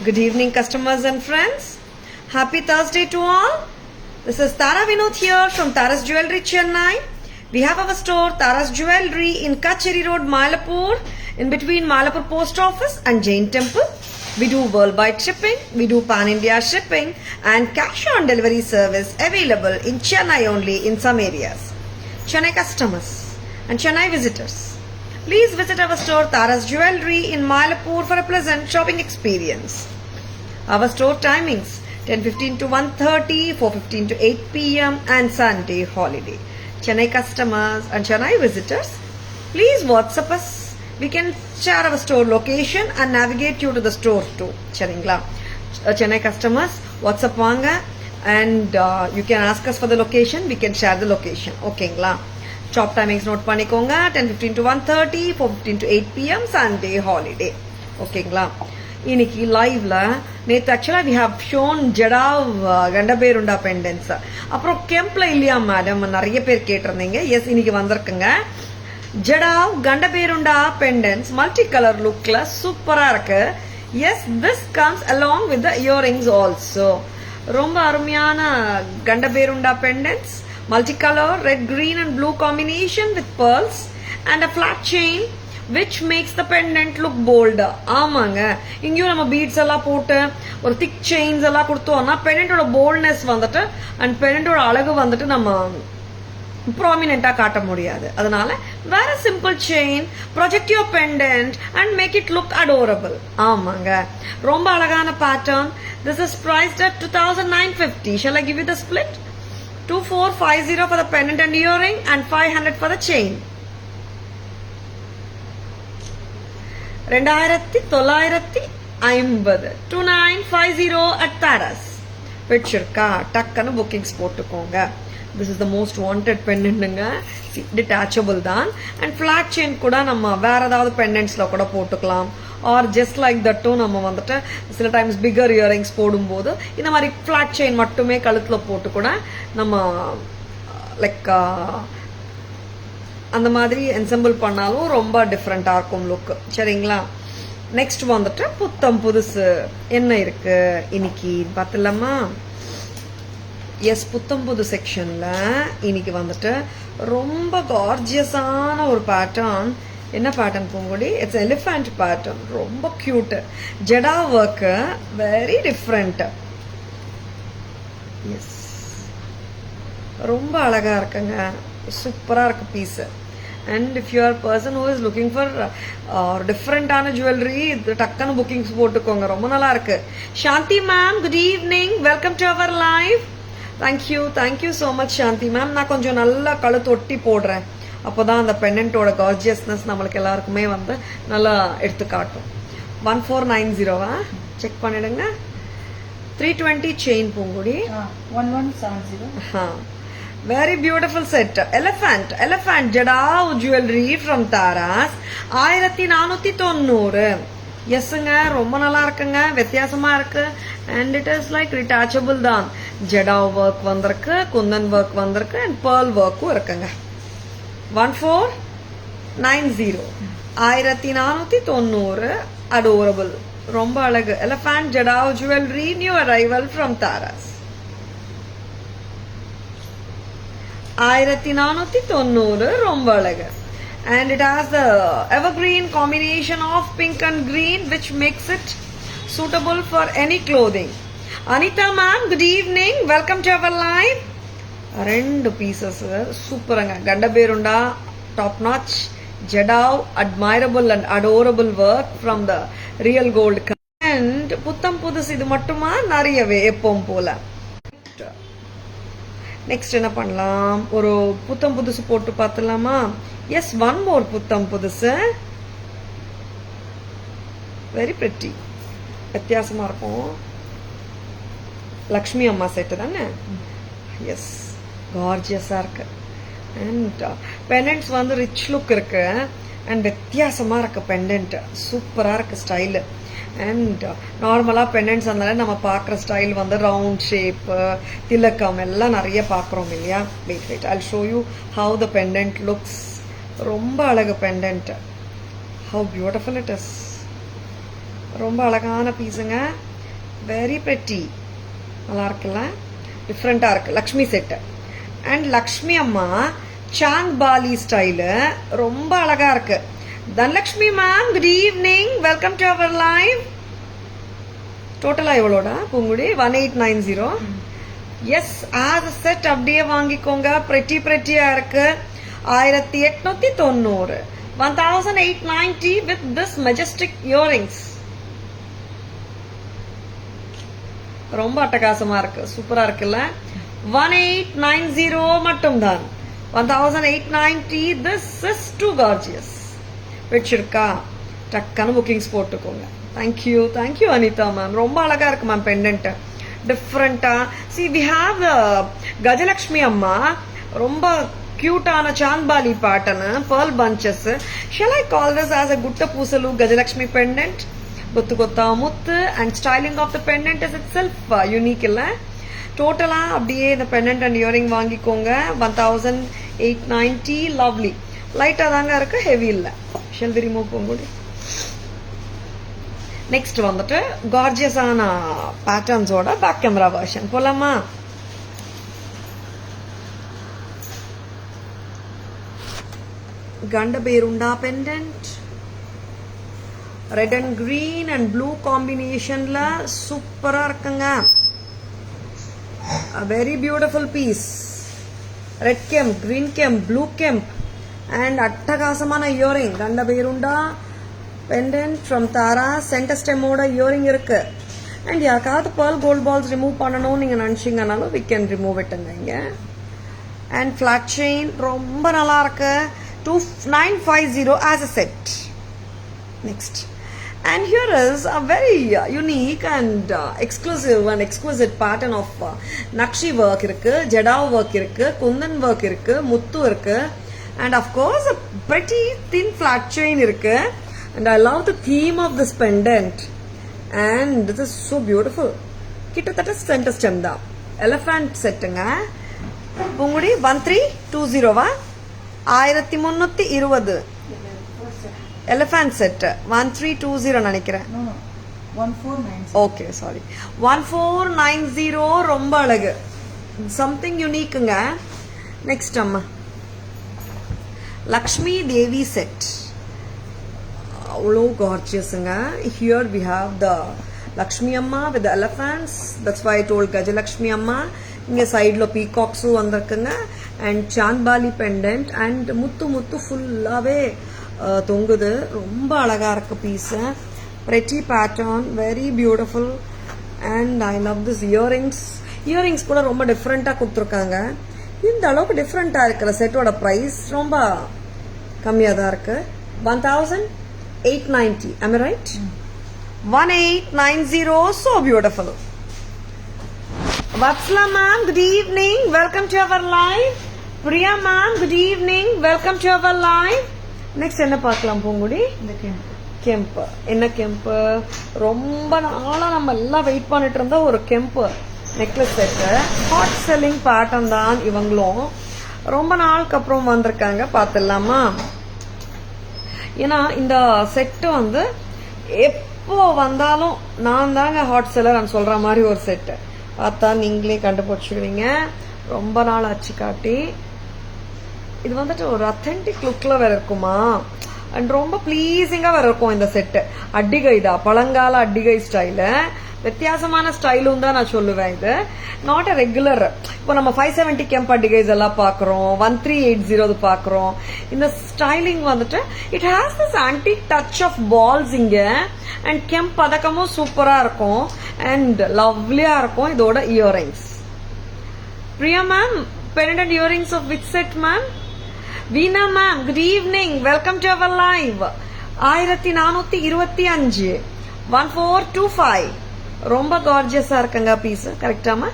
Good evening, customers and friends. Happy Thursday to all. This is Tara Vinod here from Tara's Jewelry, Chennai. We have our store Tara's Jewelry in Kacheri Road, Mylapore, in between Mylapore Post Office and Jain Temple. We do worldwide shipping, we do pan-India shipping and cash-on-delivery service available in Chennai only in some areas. Chennai customers and Chennai visitors, please visit our store Tara's Jewelry in Mylapore for a pleasant shopping experience. Our store timings 10:15 to 1:30, 4:15 to 8 p.m. and Sunday holiday. Chennai customers and Chennai visitors, please WhatsApp us. We can share our store location and navigate you to the store too. Chennai customers, WhatsApp vaanga and you can ask us for the location. We can share the location. Okay, shop timings note பண்ணிக்கோங்க 10:15 to 1:30, 4:15 to 8 p.m. Sunday holiday. ஓகேங்களா? இன்னைக்கு லைவ்ல நேத்து ஆக்சுவலா we have shown jadau Gandaberunda பெண்டன்ஸ். அப்புறம் கெம்ப்ல இல்லையா madam நிறைய பேர் கேட்டிருந்தீங்க. எஸ், இன்னைக்கு வந்திருக்குங்க. Jadau Gandaberunda pendants multi colour லுக்ல சூப்பரா இருக்கு. Yes, this comes along with the earrings also. ரொம்ப அருமையான கண்டபேருண்டா பெண்டன்ஸ், multicolor red, green and blue combination with pearls and a flat chain which makes the pendant look bolder. ஆமாங்க, இங்கேயும் நம்ம பீட்ஸ் எல்லாம் போட்டு ஒரு திக் செயின்ஸ் எல்லாம் கொடுத்தோம்னா பெண்டன்டோட போல்ட்னஸ் வந்துட்டு அண்ட் பெண்டன்டோட அழகு வந்துட்டு நம்ம ப்ராமினெண்டா காட்ட முடியாது. அதனால வேற simple chain, project your pendant and make it look adorable. ஆமாங்க, ரொம்ப அழகான pattern. This is priced at 2,950. Shall I give you the split? 2,450 for the pendant and earring and 500 for the chain. 2,950 2,950 at Tara's. பிடிச்சிருக்கா? டக்குன்னு bookings போட்டுக்கோங்க. This is the most wanted pendant. Detachable தான் and flat chain கூட நம்ம வேற ஏதாவது pendants கூட போட்டுக்கலாம். or just like that நம்ம வந்துட்டு சில டைம்ஸ் பிகர் இயரிங்ஸ் போடும்போது இந்த மாதிரி flat chain மட்டுமே கழுத்துல போட்டு கூட நம்ம லைக் அந்த மாதிரி என்செம்பிள் பண்ணாலும் ரொம்ப டிஃப்ரெண்டா இருக்கும் லுக். சரிங்களா? நெக்ஸ்ட் வந்துட்டு புத்தம் புதுசு என்ன இருக்கு இன்னைக்கு பார்த்துலாமா? எஸ், புத்தம் புது செக்ஷன்ல இன்னைக்கு வந்துட்டு ரொம்ப கார்ஜியஸான ஒரு பேட்டர்ன். என்ன pattern Poongudi? It's elephant pattern. ரொம்ப கியூட். ஜடா ஒர்க் வெரி டிஃப்ரெண்ட். எஸ், ரொம்ப அழகா இருக்குங்க. சூப்பரா இருக்கு piece. And if you are person who is looking for டிஃப்ரெண்டான ஜுவல்லரி, டக்குன்னு புக்கிங்ஸ் போட்டுக்கோங்க. ரொம்ப நல்லா இருக்கு. Shanthi ma'am, good evening, welcome to our live. Thank you so much Shanthi ma'am. நான் கொஞ்சம் நல்லா கழுத்து ஒட்டி போடுறேன், அப்போதான் அந்த பெண்டன்ட்டோட கார்ஜியஸ்னஸ் நம்மளுக்கு எல்லாருக்குமே வந்து நல்லா எடுத்து காட்டும். 1490 செக் பண்ணிடுங்க. 320 chain Poongudi. 1170. Very beautiful set. Elephant Jadav jewelry from Tara's. 1490. எஸ்ங்க, ரொம்ப நல்லா இருக்குங்க. வித்தியாசமா இருக்கு. அண்ட் இட் இஸ் லைக் ரிட்டாச்சபிள் தான். ஜடாவ் ஒர்க் வந்திருக்கு, குந்தன் ஒர்க் வந்திருக்கு அண்ட் பேர்ல் ஒர்க்கும் இருக்குங்க. 1490. 1490. அடோரபிள். ரொம்ப அழகு. Elephant jadau jewellery, new arrival from Tara's. 1490. ரொம்ப அழகு. And it has the evergreen combination of pink and green which makes it suitable for any clothing. Anita ma'am, good evening, welcome to our live. Rendu pieces superanga. Gandaberunda top notch Jadav admirable and adorable work from the real gold. And புத்தம் புதுசு இது மட்டுமா? நிறையவே எப்பவும் போல. Next என்ன பண்ணலாம்? ஒரு புத்தம் புதுசு போட்டு பார்த்துலாமா? எஸ், ஒன் மோர் புத்தம் புதுசு. Very pretty. வித்தியாசமா இருக்கும். லக்ஷ்மி அம்மா செட்டு தானே? எஸ், கார்ஜியஸா இருக்கு. அண்ட் பெண்டன்ட்ஸ் வந்து ரிச் லுக் இருக்கு அண்ட் வித்தியாசமா இருக்கு. பெண்டன்ட் சூப்பரா இருக்கு ஸ்டைலு. அண்ட் நார்மலாக பெண்டன்ட்ஸ் அதனால நம்ம பார்க்குற ஸ்டைல் வந்து ரவுண்ட் ஷேப்பு, திலக்கம் எல்லாம் நிறைய பார்க்குறோம் இல்லையா? Wait I show you how the pendant looks. ரொம்ப அழகு pendant. How beautiful it is. ரொம்ப அழகான பீஸுங்க. Very pretty. நல்லா இருக்குல்ல, டிஃப்ரெண்டா இருக்கு. லக்ஷ்மி செட் அண்ட் லக்ஷ்மி அம்மா சாங் பாலி ஸ்டைலு ரொம்ப அழகா இருக்கு. Dhanalakshmi ma'am, good evening, welcome to our live. டோட்டலா எவ்வளோடா பூங்குடி? 1890. எஸ், ஆஸ் செட் அப்படியே வாங்கிக்கோங்க. prettyயா இருக்கு. 1890, 1890 with this majestic earrings. ரொம்ப அட்டகாசமா இருக்கு, சூப்பரா இருக்குல்ல. 1890 மட்டும் தான். 1890. This is too gorgeous. பிடிச்சிருக்கா? டக்கான புக்கிங்ஸ் போட்டுக்கோங்க. Thank you Anitha ma'am. ரொம்ப அழகா இருக்கு மேம் பெண்டன்ட், டிஃப்ரெண்டா. See, we have கஜலக்ஷ்மி அம்மா ரொம்ப கியூட்டான chandbali pattern, pearl bunches. Shall I call this as a gutta pusalu Gajalakshmi pendant? கொத்து கொத்தா முத்து and styling of the pendant is itself unique இல்ல. டோட்டலா அப்படியே இந்த பெண்டன்ட் அண்ட் இயரிங் வாங்கிக்கோங்க. 1890. லவ்லி, லைட்டா தாங்க இருக்கு, ஹெவி இல்ல. ஷெல் வி ரிமூவ் போகும்போது நெக்ஸ்ட் வந்துட்டு கார்ஜியஸான பேட்டர்ன்ஸோட பேக் கேமரா வெர்ஷன் போலாமா? Gandaberunda pendant, red and green and blue காம்பினேஷன்ல சூப்பரா இருக்குங்க. Very beautiful piece. Red kemp, green kemp, blue kemp and அட்டகாசமான earring. Gandaberunda pendant from Thara. Centre ஸ்டெம்மோட இயரிங் இருக்கு. அண்ட் யாருக்காவது பேர்ல் கோல்ட் பால்ஸ் ரிமூவ் பண்ணணும்னு நீங்க நினைச்சீங்கன்னாலும் we can remove it இங்க. அண்ட் ஃபிளாட் செயின் ரொம்ப நல்லா இருக்கு. 2950 as a set. Next. And here is a very unique and exclusive and exquisite pattern of Nakshi work irukku, Jadao work irukku, Kundan work irukku, Muttu irukku, and of course a pretty thin flat chain irukku. And I love the theme of this pendant. And this is so beautiful. Kittathata center stem da. Elephant settunga. Pungudi 1320 va? 1320. Elephant set 1320 நினைக்கிறேன். 1490. Okay, sorry. 1490 ரொம்ப அழகு. Something யூனிக்குங்க. Next அம்மா Lakshmi Devi set. அவ்வளோ கார்ஜியஸுங்க. Here we have the Lakshmi அம்மா with the elephants. That's why I told Gajalakshmi அம்மா. இங்க சைடில் பீகாக்ஸும் வந்திருக்குங்க. அண்ட் சாந்த்பாலி பெண்டன்ட் அண்ட் முத்து ஃபுல்லாவே தொங்குது. ரொம்ப அழகா இருக்கு piece. pretty pattern, very beautiful, and I love this earrings. Earrings கூட ரொம்ப டிஃப்ரெண்டா கொடுத்துருக்காங்க. இந்த அளவுக்கு டிஃப்ரெண்டா இருக்கிற செட்டோட பிரைஸ் ரொம்ப கம்மியா தான் இருக்கு. 1890. am I right? 1890. so beautiful. Vatsala ma'am, good evening, welcome to our live. Priya ma'am, good evening, welcome to our live. Next என்ன பார்க்கலாம் பூங்குடி? இந்த கெம்ப். என்ன கெம்ப்? ரொம்ப நாளா நம்ம எல்லாம் வெயிட் பண்ணிட்டு இருந்த ஒரு kemp necklace set. Hot selling pattern தான் இவங்களும். ரொம்ப நாளுக்கு அப்புறம் வந்திருக்காங்க, பார்த்துடலாமா? ஏன்னா இந்த செட்டு வந்து எப்போ வந்தாலும் நான் தாங்க ஹாட் செல்லர் நான் சொல்ற மாதிரி ஒரு செட்டு. பார்த்தா நீங்களே கண்டுபிடிச்சிடுவீங்க. ரொம்ப நாள் ஆச்சு காட்டி. இது வந்துட்டு ஒரு அத்தென்டிக் லுக்ல வேற இருக்குமா, அண்ட் ரொம்ப பிளீசிங்கா வேற இருக்கும் இந்த செட்டு. அட்டிகை தான், பழங்கால அட்டிகை ஸ்டைலு. வித்தியாசமான ஸ்டைலும் தான் நான் சொல்லுவேன். இது நாட் அ ரெகுலர். இப்போ நம்ம 570 கெம்ப் அட்டிகைஸ் எல்லாம் பாக்குறோம், 1380 பாக்குறோம். இந்த ஸ்டைலிங் வந்துட்டு it has this antique touch of balls இங்க. அண்ட் கெம்ப் பதக்கமும் சூப்பரா இருக்கும் அண்ட் லவ்லியா இருக்கும். இதோட earrings. Priya ma'am, pendant earrings of which set ma'am? Veena ma'am, good evening, welcome to our live. 1425 1425. ரொம்ப கார்ஜியஸா இருக்குங்க பீஸ். கரெக்டாமா?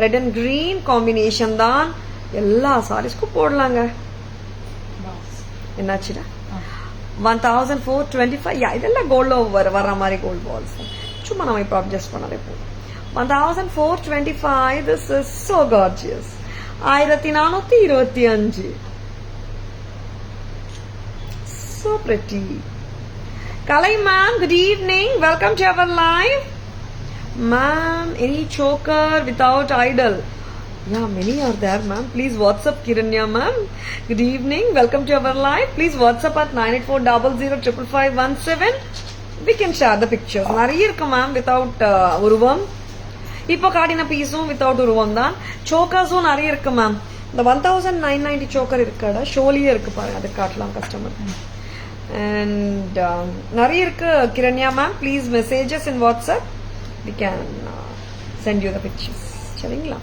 ரெட் அண்ட் கிரீன் காம்பினேஷன் தான். எல்லா சாரீஸ்க்கும் போடலாங்க. என்னாச்சுடா? 1425. இதெல்லாம் கோல்ட்ல வர மாதிரி கோல்ட் பால்ஸ். சும்மா நம்ம இப்போ அட்ஜஸ்ட் பண்ணவே போதும். 1425. This is so gorgeous. 1425. So pretty. Kalai ma'am, good evening. Welcome to our live. Ma'am, any choker without idol? Yeah, many are there, ma'am. Please WhatsApp Kiranya, ma'am. Good evening. Welcome to our live. Please WhatsApp at 98400555117. We can share the pictures. நிறைய இருக்கு ma'am without உருவம். இப்போ காட்டின பீஸும் without உருவம் தான். சோக்கர்ஸும் நிறைய இருக்கு மேம். இந்த 1990 சோக்கர் இருக்கடா ஷோலியே இருக்கு பாருங்க, அது காட்டலாம் கஸ்டமர். அண்ட் நிறைய இருக்கு Kiranya ma'am. Please messages in WhatsApp. We can send you the pictures. சரிங்களா?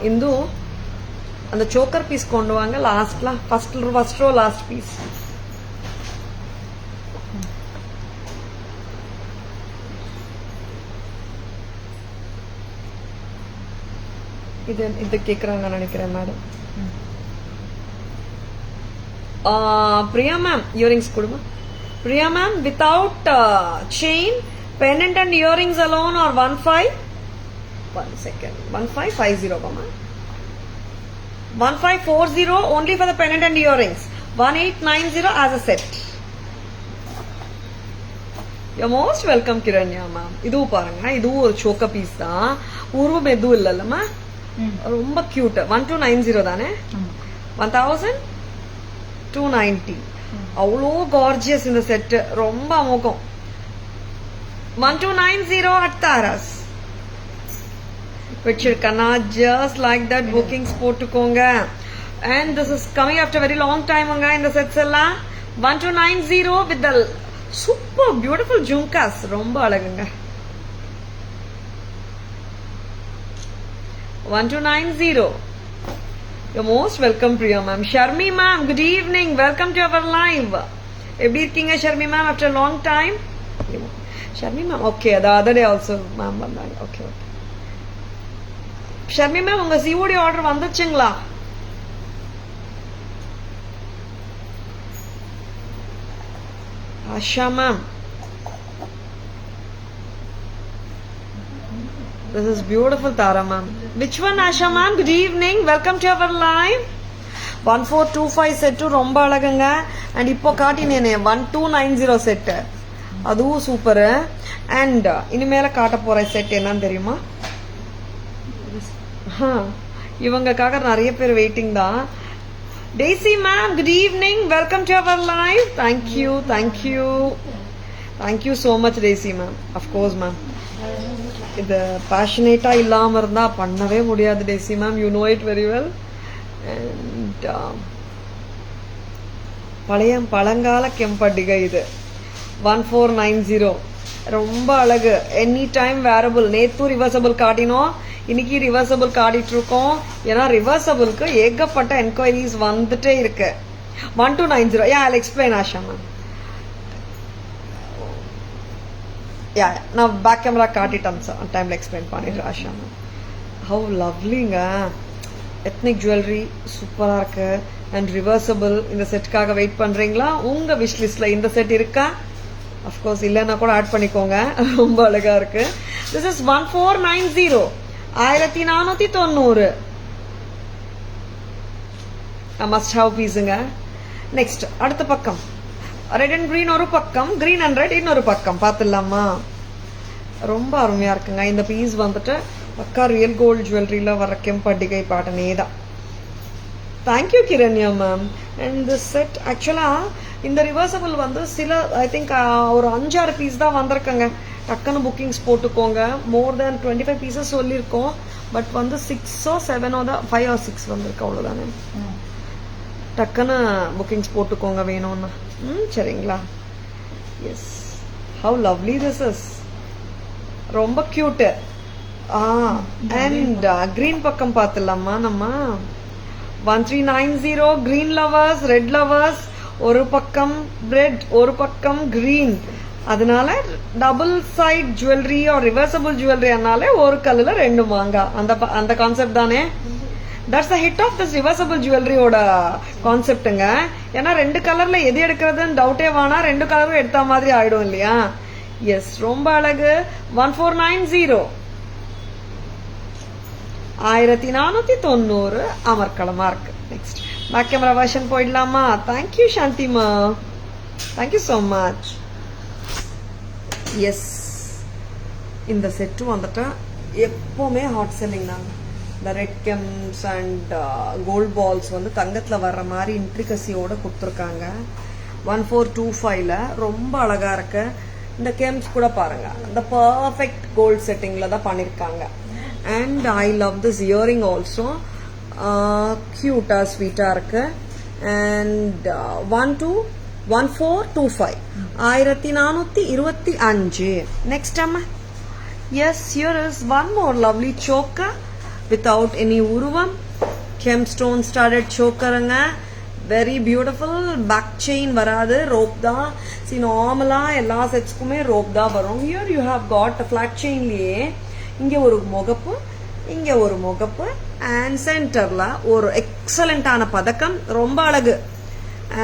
இந்து அந்த சோக்கர் பீஸ் கொண்டு வாங்க லாஸ்ட்ல, ஃபர்ஸ்ட் ரோ லாஸ்ட் பீஸ். இது கேக்குறாங்க நினைக்கிறேன் மேடம். பிரியா மேம் இயரிங்ஸ் கொடுமா. Priya ma'am without chain pendant and earrings alone or 1550 mama. 1540 only for the pendant and earrings. 1890 as a set. You're most welcome Kiranya ma'am. idu paranga, idu ஒரு choker piece தான், உருவம் எதுவும் இல்லல்லமா, ரொம்ப cute. 1290 தானே? 1290. அவ்வளோ gorgeous இந்த set, ரொம்ப அமோகம். 1290 at Taras. Vechirkana, just like that bookings potukonga. And this is coming after a very long time in the sets ella. 1290 with the super beautiful jhumkas. Romba alaganga. 1290. You're most welcome Priya ma'am. Sharmi ma'am, good evening. Welcome to our live. Eppadi irkeenga Sharmi ma'am after a long time? Sharmi ma'am, okay, the other day also ma'am வந்தாங்க. Okay, okay. Sharmi ma'am, உங்க COD order வந்துச்சுங்களா? Asha ma'am, this is beautiful Tara ma'am. Which one Asha ma'am? Good evening. Welcome to our live. 1425 set ரொம்ப அழகுங்க. and இப்போ காட்டினேனே 1290 set, அதுவும் super. And இனிமேல காட்ட போற செட் என்னன்னு தெரியுமா? இவங்கக்காக நிறைய பேர் வெயிட்டிங் தான். Daisy ma'am, good evening. Welcome to our live. Thank you thank you thank you so much Daisy ma'am. Of course ma'am, இது பேஷனேட்டா இல்லாம இருந்தா பண்ணவே முடியாது Daisy ma'am. You know it very well. And பழங்கால கெம்பட்டிகை இது 1490 ரொம்ப அழகு. Any time wearable. நேத்து ரிவர்சபிள் காட்டினோம், இன்னைக்கு ரிவர்சபிள் காட்டிட்டு இருக்கோம். ஏன்னா ரிவர்சபிளுக்கு ஏகப்பட்ட என்கொயரிஸ் வந்துட்டே இருக்கு. 1290. Yeah I explain Asha ma'am. Yeah நான் பேக் கேமரா காட்டிட்டேன் சார், டைம்ல எக்ஸ்பிளைன் பண்ணிடுறேன் ஆஷா மேம். ஹவ் லவ்லிங்க. எத்னிக் ஜுவல்லரி சூப்பரா இருக்கு. அண்ட் ரிவர்சபிள் இந்த செட்டுக்காக வெயிட் பண்றீங்களா? உங்க விஷ் லிஸ்ட்ல இந்த செட் இருக்கா? அஃப்கோர்ஸ் இல்லைன்னா கூட ஆட் பண்ணிக்கோங்க. ரொம்ப அழகா இருக்கு. This is 1490. 1490. மஸ்ட் ஹாவ் பீஸுங்க. நெக்ஸ்ட் அடுத்த பக்கம் ரெட் அண்ட் கிரீன் ஒரு பக்கம், கிரீன் அண்ட் ரெட் இன்னொரு பக்கம் பார்த்துடலாமா? ரொம்ப அருமையா இருக்குங்க. இந்த பீஸ் வந்துட்டு பக்கா ரியல் கோல்டு ஜுவல்லரியில வர கெம்பட்டிகை பாட்டனே தான். Thank you Kiranya ma'am. And this set ஆக்சுவலா இந்த ரிவர்சபிள் வந்து சில ஐ திங்க் ஒரு 5-6 பீஸ் தான் வந்திருக்குங்க. டக்குன்னு புக்கிங்ஸ் போட்டுக்கோங்க. மோர் தேன் 25 பீசஸ் சொல்லியிருக்கோம். பட் வந்து 6 or 7 தான், 5 or 6 வந்திருக்கு, அவ்வளோதானே. டக்குன்னு புக்கிங்ஸ் போட்டுக்கோங்க வேணும்னா. சரிங்களா? Yes, how lovely this is. ரொம்ப கியூட்டு. அண்ட் கிரீன் பக்கம் பார்த்துடலாமா நம்ம? 1390. Green lovers, red lovers. ஒரு பக்கம் ரெட், ஒரு பக்கம் கிரீன். அதனால double side jewellery or reversible jewellery அதனால ஒரு கல்லுல ரெண்டு மாங்கா. அந்த கான்செப்ட் தானே? That's the hit of this reversible ஜுவல்லரியோட கான்செப்டுங்க. ஏன்னா 2 கலர்ல எது எடுக்கிறதுன்னு டவுட்டே வேணா, 2 கலரும் எடுத்த மாதிரி ஆயிடும் இல்லையா? எஸ், ரொம்ப அழகு. 1490. 1490 அமர்க்களமா இருக்கு. நெக்ஸ்ட் பேக் கேமரா வெர்ஷன் போயிடலாமா? தேங்க்யூ சாந்திமா, தேங்க்யூ சோ மச். எஸ், இந்த செட்டு வந்துட்டு எப்போவுமே ஹாட் செல்லிங் தாங்க. இந்த red gems and gold balls வந்து தங்கத்தில் வர்ற மாதிரி இன்ட்ரிகசியோட கொடுத்துருக்காங்க. 1425ல ரொம்ப அழகா இருக்கு. இந்த கெம்ஸ் கூட பாருங்க, இந்த பர்ஃபெக்ட் கோல்ட் செட்டிங்ல தான் பண்ணிருக்காங்க. And I love this earring also, கியூட்டா ஸ்வீட்டா இருக்கு. அண்ட் 1425 1425. நெக்ஸ்ட் அம்மா, yes, here is one more lovely choker without any உருவம், gemstone studded chokerங்க. Very beautiful. பேக் செயின் வராது, ரோப் தான். சி நார்மலா எல்லா செட்ஸ்க்குமே ரோப் தான் வரும். Here you have got flat செயின்லயே இங்க ஒரு முகப்பு, இங்க ஒரு முகப்பு, அண்ட் சென்டர்ல ஒரு எக்ஸலண்டான பதக்கம், ரொம்ப அழகு.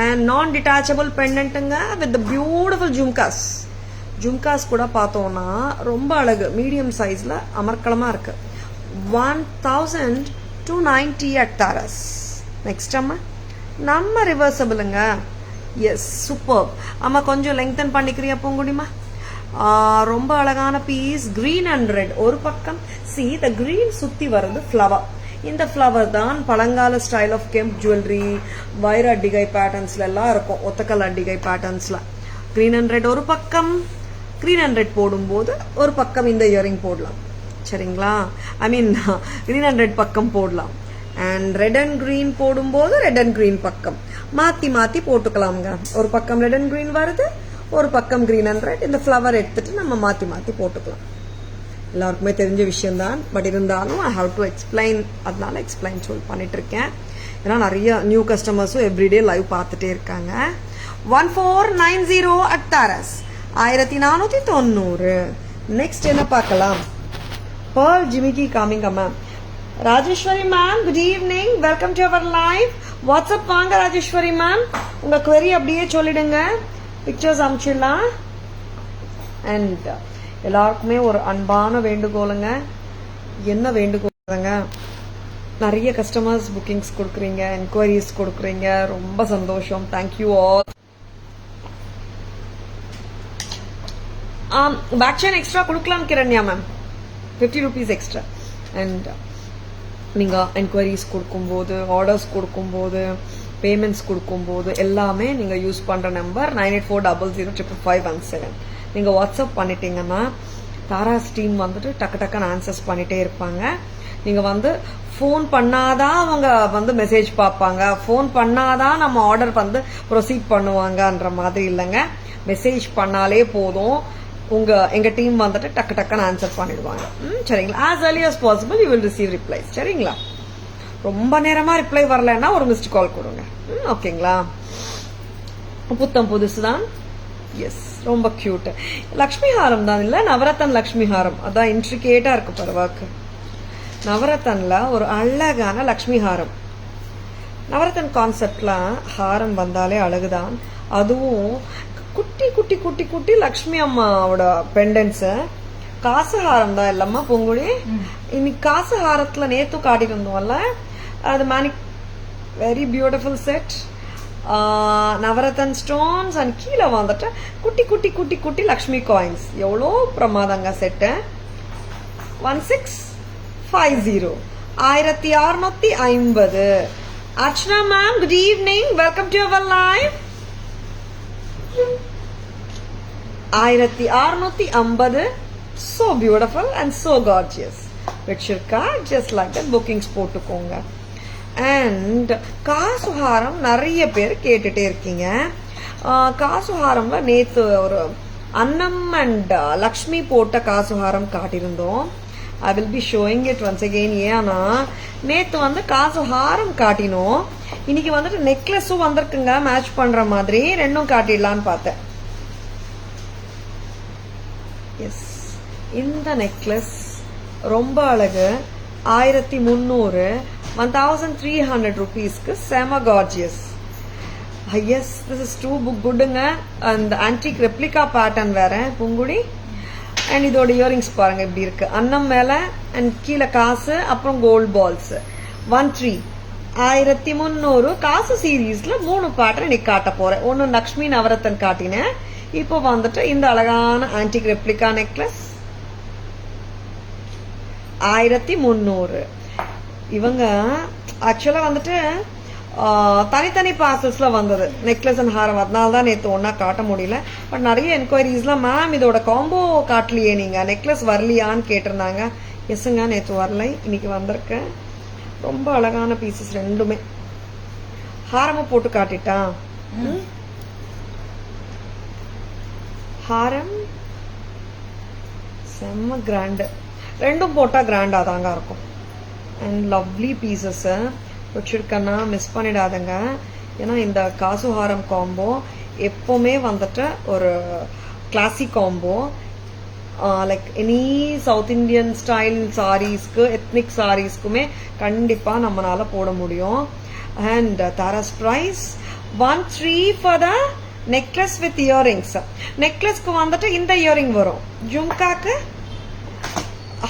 அண்ட் நான் டிட்டாச்சபிள் பெண்டன்ட்டுங்க வித் பியூட்டிஃபுல் ஜும்காஸ். ஜும்காஸ் கூட பார்த்தோம்னா ரொம்ப அழகு, மீடியம் சைஸ்ல அமர்க்கலமா இருக்கு. 1290 at Taras. நெக்ஸ்ட் அம்மா, நம்ம ரிவர்சபிளுங்க. S, super. அம்மா கொஞ்சம் லெங்தன் பண்ணிக்கிறியா பூங்குடிமா? ரொம்ப அழகான பீஸ், கிரீன் அண்ட் ரெட். ஒரு பக்கம் சி த கிரீன் சுத்தி வர்றது ஃப்ளவர். இந்த ஃப்ளவர் தான் பழங்கால ஸ்டைல் ஆஃப் கெம்ப் ஜுவல்லரி, வைர அட்டிகை பேட்டர்ன்ஸ்ல எல்லாம் இருக்கும், ஒத்தக்கல் அட்டிகை பேட்டர்ன்ஸ்ல. கிரீன் அண்ட் ரெட் ஒரு பக்கம், கிரீன் அண்ட் ரெட் போடும்போது ஒரு பக்கம் இந்த இயரிங் போடலாம், சரிங்களா? ஐ மீன் கிரீன் அண்ட் ரெட் பக்கம் போடலாம். அண்ட் ரெட் அண்ட் கிரீன் போடும்போது ரெட் அண்ட் கிரீன் பக்கம் மாத்தி மாத்தி போட்டுக்கலாம்ங்க. ஒரு பக்கம் ரெட் அண்ட் கிரீன் வருது, ஒரு பக்கம் கிரீன் அண்ட் ரெட். இந்த ஃப்ளவர் எடுத்துட்டு நம்ம மாத்தி மாத்தி போட்டுக்கலாம். எல்லாருக்குமே தெரிஞ்ச விஷயம் தான், பட் இருந்தாலும் ஐ ஹாவ் டு எக்ஸ்பிளைன், அதனால எக்ஸ்பிளைன் பண்ணிட்டு இருக்கேன். ஏன்னா நிறைய நியூ கஸ்டமர்ஸும் எவ்ரிடே லைவ் பார்த்துட்டே இருக்காங்க. 1490 at Taras, 1490. நெக்ஸ்ட் என்ன பார்க்கலாம்? Pearl ஜிமிக்கி காமிங்க ma'am. Rajeswari ma'am, good evening, welcome to our live. What's up வாங்க ராஜேஸ்வரி மேம், உங்க query அப்படியே சொல்லிடுங்க, பிக்சர்ஸ் அனுப்பிச்சிடலாம். அண்ட் எல்லாருக்குமே ஒரு அன்பான வேண்டுகோளுங்க. என்ன வேண்டுகோளுங்க? நிறைய கஸ்டமர்ஸ் புக்கிங்ஸ் கொடுக்குறீங்க, என்கொயரிஸ் கொடுக்குறீங்க, ரொம்ப சந்தோஷம். Thank you all. Back chain extra கொடுக்கலாம் Kiranya ma'am, 50 rupees extra. And நீங்கள் என்கொயரிஸ் கொடுக்கும்போது, ஆர்டர்ஸ் கொடுக்கும்போது, பேமெண்ட்ஸ் கொடுக்கும்போது எல்லாமே நீங்கள் யூஸ் பண்ணுற நம்பர் 9840055517. நீங்கள் வாட்ஸ்அப் பண்ணிட்டீங்கன்னா தாராஸ் டீம் வந்துட்டு டக்கு டக்குன்னு ஆன்சர்ஸ் பண்ணிட்டே இருப்பாங்க. நீங்கள் வந்து ஃபோன் பண்ணாதான் அவங்க வந்து மெசேஜ் பார்ப்பாங்க, ஃபோன் பண்ணாதான் நம்ம ஆர்டர் வந்து ப்ரொசீட் பண்ணுவாங்கன்ற மாதிரி இல்லைங்க. மெசேஜ் பண்ணாலே போதும், எங்க டீம் வந்துட்டு டக்கு டக்குன்னு ஆன்சர் பண்ணிடுவாங்க. சரிங்களா? as early as possible you will receive replies. சரிங்களா? ரொம்ப நேரமா ரிப்ளை வரலன்னா ஒரு மிஸ்டு கால் கொடுங்க. ஓகேங்களா? புத்தம் புதுசு தான். எஸ், ரொம்ப கியூட். லக்ஷ்மி ஹாரம் தான், இல்ல நவரத்தன் லக்ஷ்மி ஹாரம். அதான் இன்ட்ரிகேட்டா இருக்கு பரவாக்கு. நவரத்தன்ல ஒரு அழகான லக்ஷ்மி ஹாரம். நவரத்தன் கான்செப்ட்ல ஹாரம் வந்தாலே அழகுதான். அதுவும் குட்டி குட்டி குட்டி குட்டி லக்ஷ்மி அம்மாவோட பெண்டன்ஸ். காசு ஹாரம் தான் இல்லம்மா பூங்குடி? இன்னைக்கு காசு ஹாரத்துல நேத்து காட்டிட்டு இருந்தோம்ல, அது very beautiful set. Navratan stones and கீழே வந்துட்டு குட்டி குட்டி குட்டி குட்டி லக்ஷ்மி காயின்ஸ். எவ்வளோ பிரமாதங்க set. 1650, 1650. Archana ma'am, good evening, welcome to our live. 1650. So beautiful and so gorgeous. வச்சிருக்கா just like that. bookings போட்டுக்கோங்க. அண்ட் காசுஹாரம் நிறைய பேர் கேட்டுட்டே இருக்கீங்க. காசுஹாரம்ல நேத்து ஒரு அன்னம் அண்ட் லக்ஷ்மி போட்ட காசுஹாரம் காட்டியிருந்தோம். I will be showing it once again. ஏன்னா நேத்து வந்து காசுஹாரம் காட்டினோம், இன்னைக்கு வந்துட்டு நெக்லஸும் வந்திருக்குங்க மேட்ச் பண்ற மாதிரி. ரெண்டும் காட்டிடலான்னு பார்த்தேன். எஸ், இந்த நெக்லஸ் ரொம்ப அழகு. 1300, 1300 rupeesக்கு செம gorgeous. Yes, this is too குட்டுங்க. அந்த ஆன்டிக் ரெப்ளிகா பேட்டர்ன் வேற பூங்குடி. அண்ட் இதோட இயரிங்ஸ் பாருங்க இப்படி இருக்கு. அன்னம் மேல அண்ட் கீழே காசு, அப்புறம் கோல்ட் பால்ஸ். 13, 1300. காசு சீரீஸ்ல 3 பேட்டர்ன் இன்னைக்கு காட்ட போறேன். ஒன்னு லக்ஷ்மி நவரத்தன் காட்டினேன். இப்போ வந்துட்டு இந்த அழகான ஆன்டிக் ரெப்ளிகா நெக்லஸ் 1300. இவங்க ஆக்சுவலா வந்துட்டு தனித்தனி பார்சல்ஸ்ல வந்தது நெக்லஸ் அண்ட் ஹாரம், அதனால தான் நேற்று ஒன்னா காட்ட முடியல. பட் நிறைய என்கொயரிஸ்லாம் மேம் இதோட காம்போ காட்டலையே நீங்க, நெக்லஸ் வரலையான்னு கேட்டிருந்தாங்க. எஸ்ங்க, நேற்று வரலை, இன்னைக்கு வந்திருக்கேன். ரொம்ப அழகான பீசஸ் ரெண்டுமே. ஹாரமும் போட்டு காட்டிட்டா. ஹாரம் செம்ம கிராண்டு, ரெண்டும் போட்டா கிராண்டா தாங்க இருக்கும். அண்ட் லவ்லி பீசஸ் பிடிச்சிருக்கன்னா மிஸ் பண்ணிடாதுங்க. ஏன்னா இந்த காசு ஹாரம் காம்போ எப்பவுமே வந்துட்டு ஒரு classic combo. Like any south Indian style சாரீஸ்க்கு, எத்னிக் சாரீஸ்க்குமே கண்டிப்பா நம்மளால போட முடியும். And Thara's price 13 for the necklace with earrings. நெக்லஸ்க்கு வந்துட்டு இந்த இயரிங் வரும், ஜும்காக்கு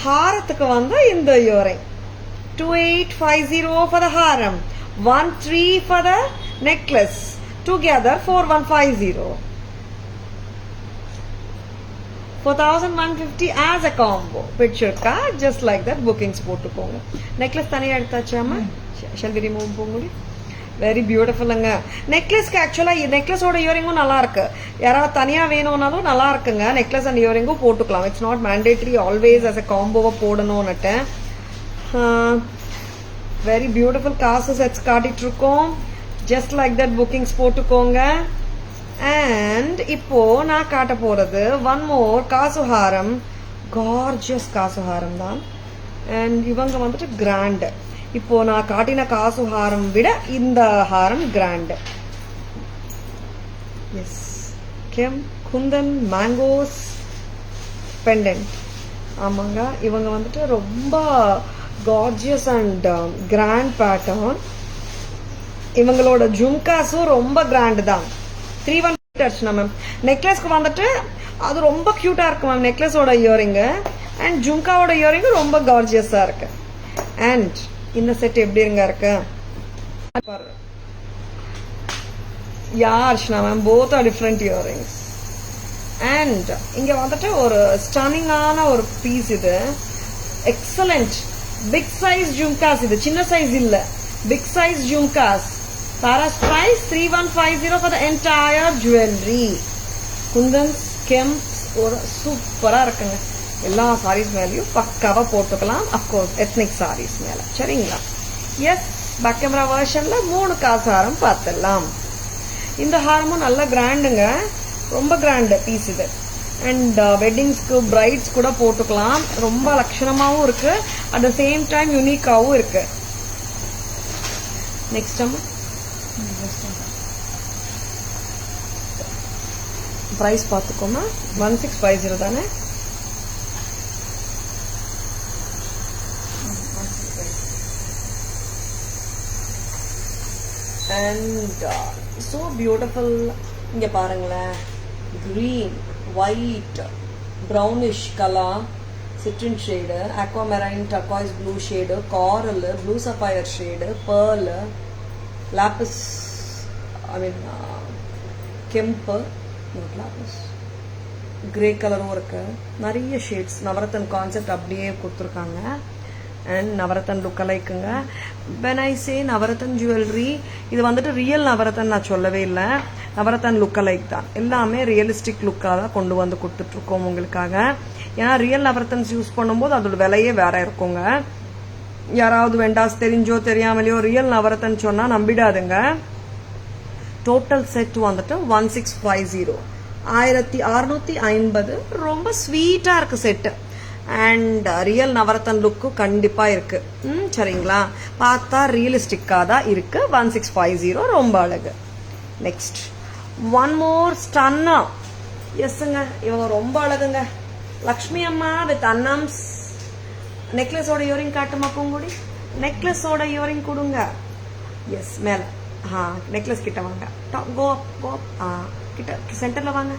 ஹாரத்துக்கு வந்து இந்த earring. 2850 for the haram, 13 for the necklace, together 4150. 4150 as a combo. Picture ka just like that, bookings போட்டுக்கோங்க. நெக்லஸ் தனியா எடுத்தாச்சாமா? shall we remove போங்கடி? வெரி பியூட்டிஃபுல்லுங்க. நெக்லஸ்க்கு ஆக்சுவலா நெக்லஸோட இயரிங்கும் நல்லா இருக்கு. யாராவது தனியா வேணும்னாலும் நல்லா இருக்குங்க. நெக்லஸ் அண்ட் இயரிங்கும் போட்டுக்கலாம். It's not mandatory always as a காம்போவை போடணும்னுட்டு. வெரி பியூட்டிஃபுல் காசு செட்ஸ் காட்டிட்டு இருக்கோம். ஜஸ்ட் லைக் தட் புக்கிங்ஸ் போட்டுக்கோங்க. அண்ட் இப்போ நான் காட்ட போறது ஒன் மோர் காசு ஹாரம். கார்ஜியஸ் காசு ஹாரம் தான். அண்ட் இவங்க வந்துட்டு கிராண்ட். இப்போ நான் காட்டின காசு ஹாரம் விட இந்த ஹாரம் grand. Yes, kemp kundan mangoes pendant. ஆமாங்க, இவங்க வந்துட்டு ரொம்ப கார்ஜியஸ் அண்ட் கிராண்ட் பேட்டர்ன். இவங்களோட ஜும்காஸும் ரொம்ப கிராண்ட் தான். 318 மேம். நெக்லஸ்க்கு வந்துட்டு அது ரொம்ப கியூட்டா இருக்கு மேம், நெக்லஸோட இயரிங்கு. அண்ட் ஜும்காவோட இயரிங்கு ரொம்ப கார்ஜியஸா இருக்கு. அண்ட் இந்த செட் எப்படி இருக்கு? Archana ma'am, both are different earrings. And இங்க வந்துட்டு ஒரு ஸ்டன்னிங்கான ஒரு பீஸ். இது எக்ஸலண்ட் பிக் சைஸ் ஜும்காஸ். இது சின்ன சைஸ் இல்ல, பிக் சைஸ் ஜும்காஸ். தாராஸ் price 3150 for the entire jewelry. Kundans kemps ஒரு சூப்பரா இருக்குங்க. எல்லா சாரீஸ் மேலயும் பக்காவா போட்டுக்கலாம். அப்கோர்ஸ் எத்னிக் சாரீஸ் மேல. சரிங்களா? எஸ், பேக் கேமரா வெர்ஷன்ல 3 காசு ஹாரம் பார்த்துடலாம். இந்த ஹாரமும் நல்ல கிராண்டுங்க, ரொம்ப கிராண்ட் பீஸ் இது. அண்ட் வெட்டிங்ஸ்க்கு பிரைட்ஸ் கூட போட்டுக்கலாம். ரொம்ப லட்சணமாவும் இருக்கு, அட் த சேம் டைம் யூனிக்காவும் இருக்கு. நெக்ஸ்ட் பிரைஸ் பார்த்துக்கோமா. 1650 தானே? And so beautiful. இங்க பாருங்களேன், green, white, brownish color, citron shade, aquamarine, turquoise blue shade, coral, blue sapphire shade, pearl, lapis, kemp, not lapis, grey கலரும் இருக்கு. நிறைய ஷேட்ஸ். நவரத்தன் கான்செப்ட் அப்படியே கொடுத்துருக்காங்க. அண்ட் நவரத்தன் லுக் அலைக்குங்க. When I say navratan jewellery, இது வந்துட்டு ரியல் நவரத்தன் நான் சொல்லவே இல்லை, நவரத்தன் லுக் அலைக் தான். எல்லாமே ரியலிஸ்டிக் லுக்காக தான் கொண்டு வந்து கொடுத்துட்ருக்கோம் உங்களுக்காக. ஏன்னா ரியல் நவரத்தன்ஸ் யூஸ் பண்ணும்போது அதோட விலையே வேற இருக்குங்க. யாராவது வெண்டாஸ் தெரிஞ்சோ தெரியாமலையோ ரியல் நவரத்தன் சொன்னா நம்பிடாதுங்க. டோட்டல் செட் வந்துட்டு 1650, 1650. ரொம்ப ஸ்வீட்டா இருக்கு செட்டு. அண்ட் ரியல் நவரத்தன் லுக்கு கண்டிப்பா இருக்கு. சரிங்களா? பார்த்தா ரியலிஸ்டிக்கா தான் இருக்கு. 1650 ரொம்ப அழகு. Next one more ஸ்டன்னா. எஸ்ங்க, இவங்க ரொம்ப அழகுங்க. லக்ஷ்மி அம்மா வித் அன்னம்ஸ். நெக்லஸோட இயரிங் காட்டுமா பூங்குடி? நெக்லஸோட இயரிங் கொடுங்க. எஸ், மேல. நெக்லஸ் கிட்ட வாங்க. கோ கிட்ட சென்டர்ல வாங்க.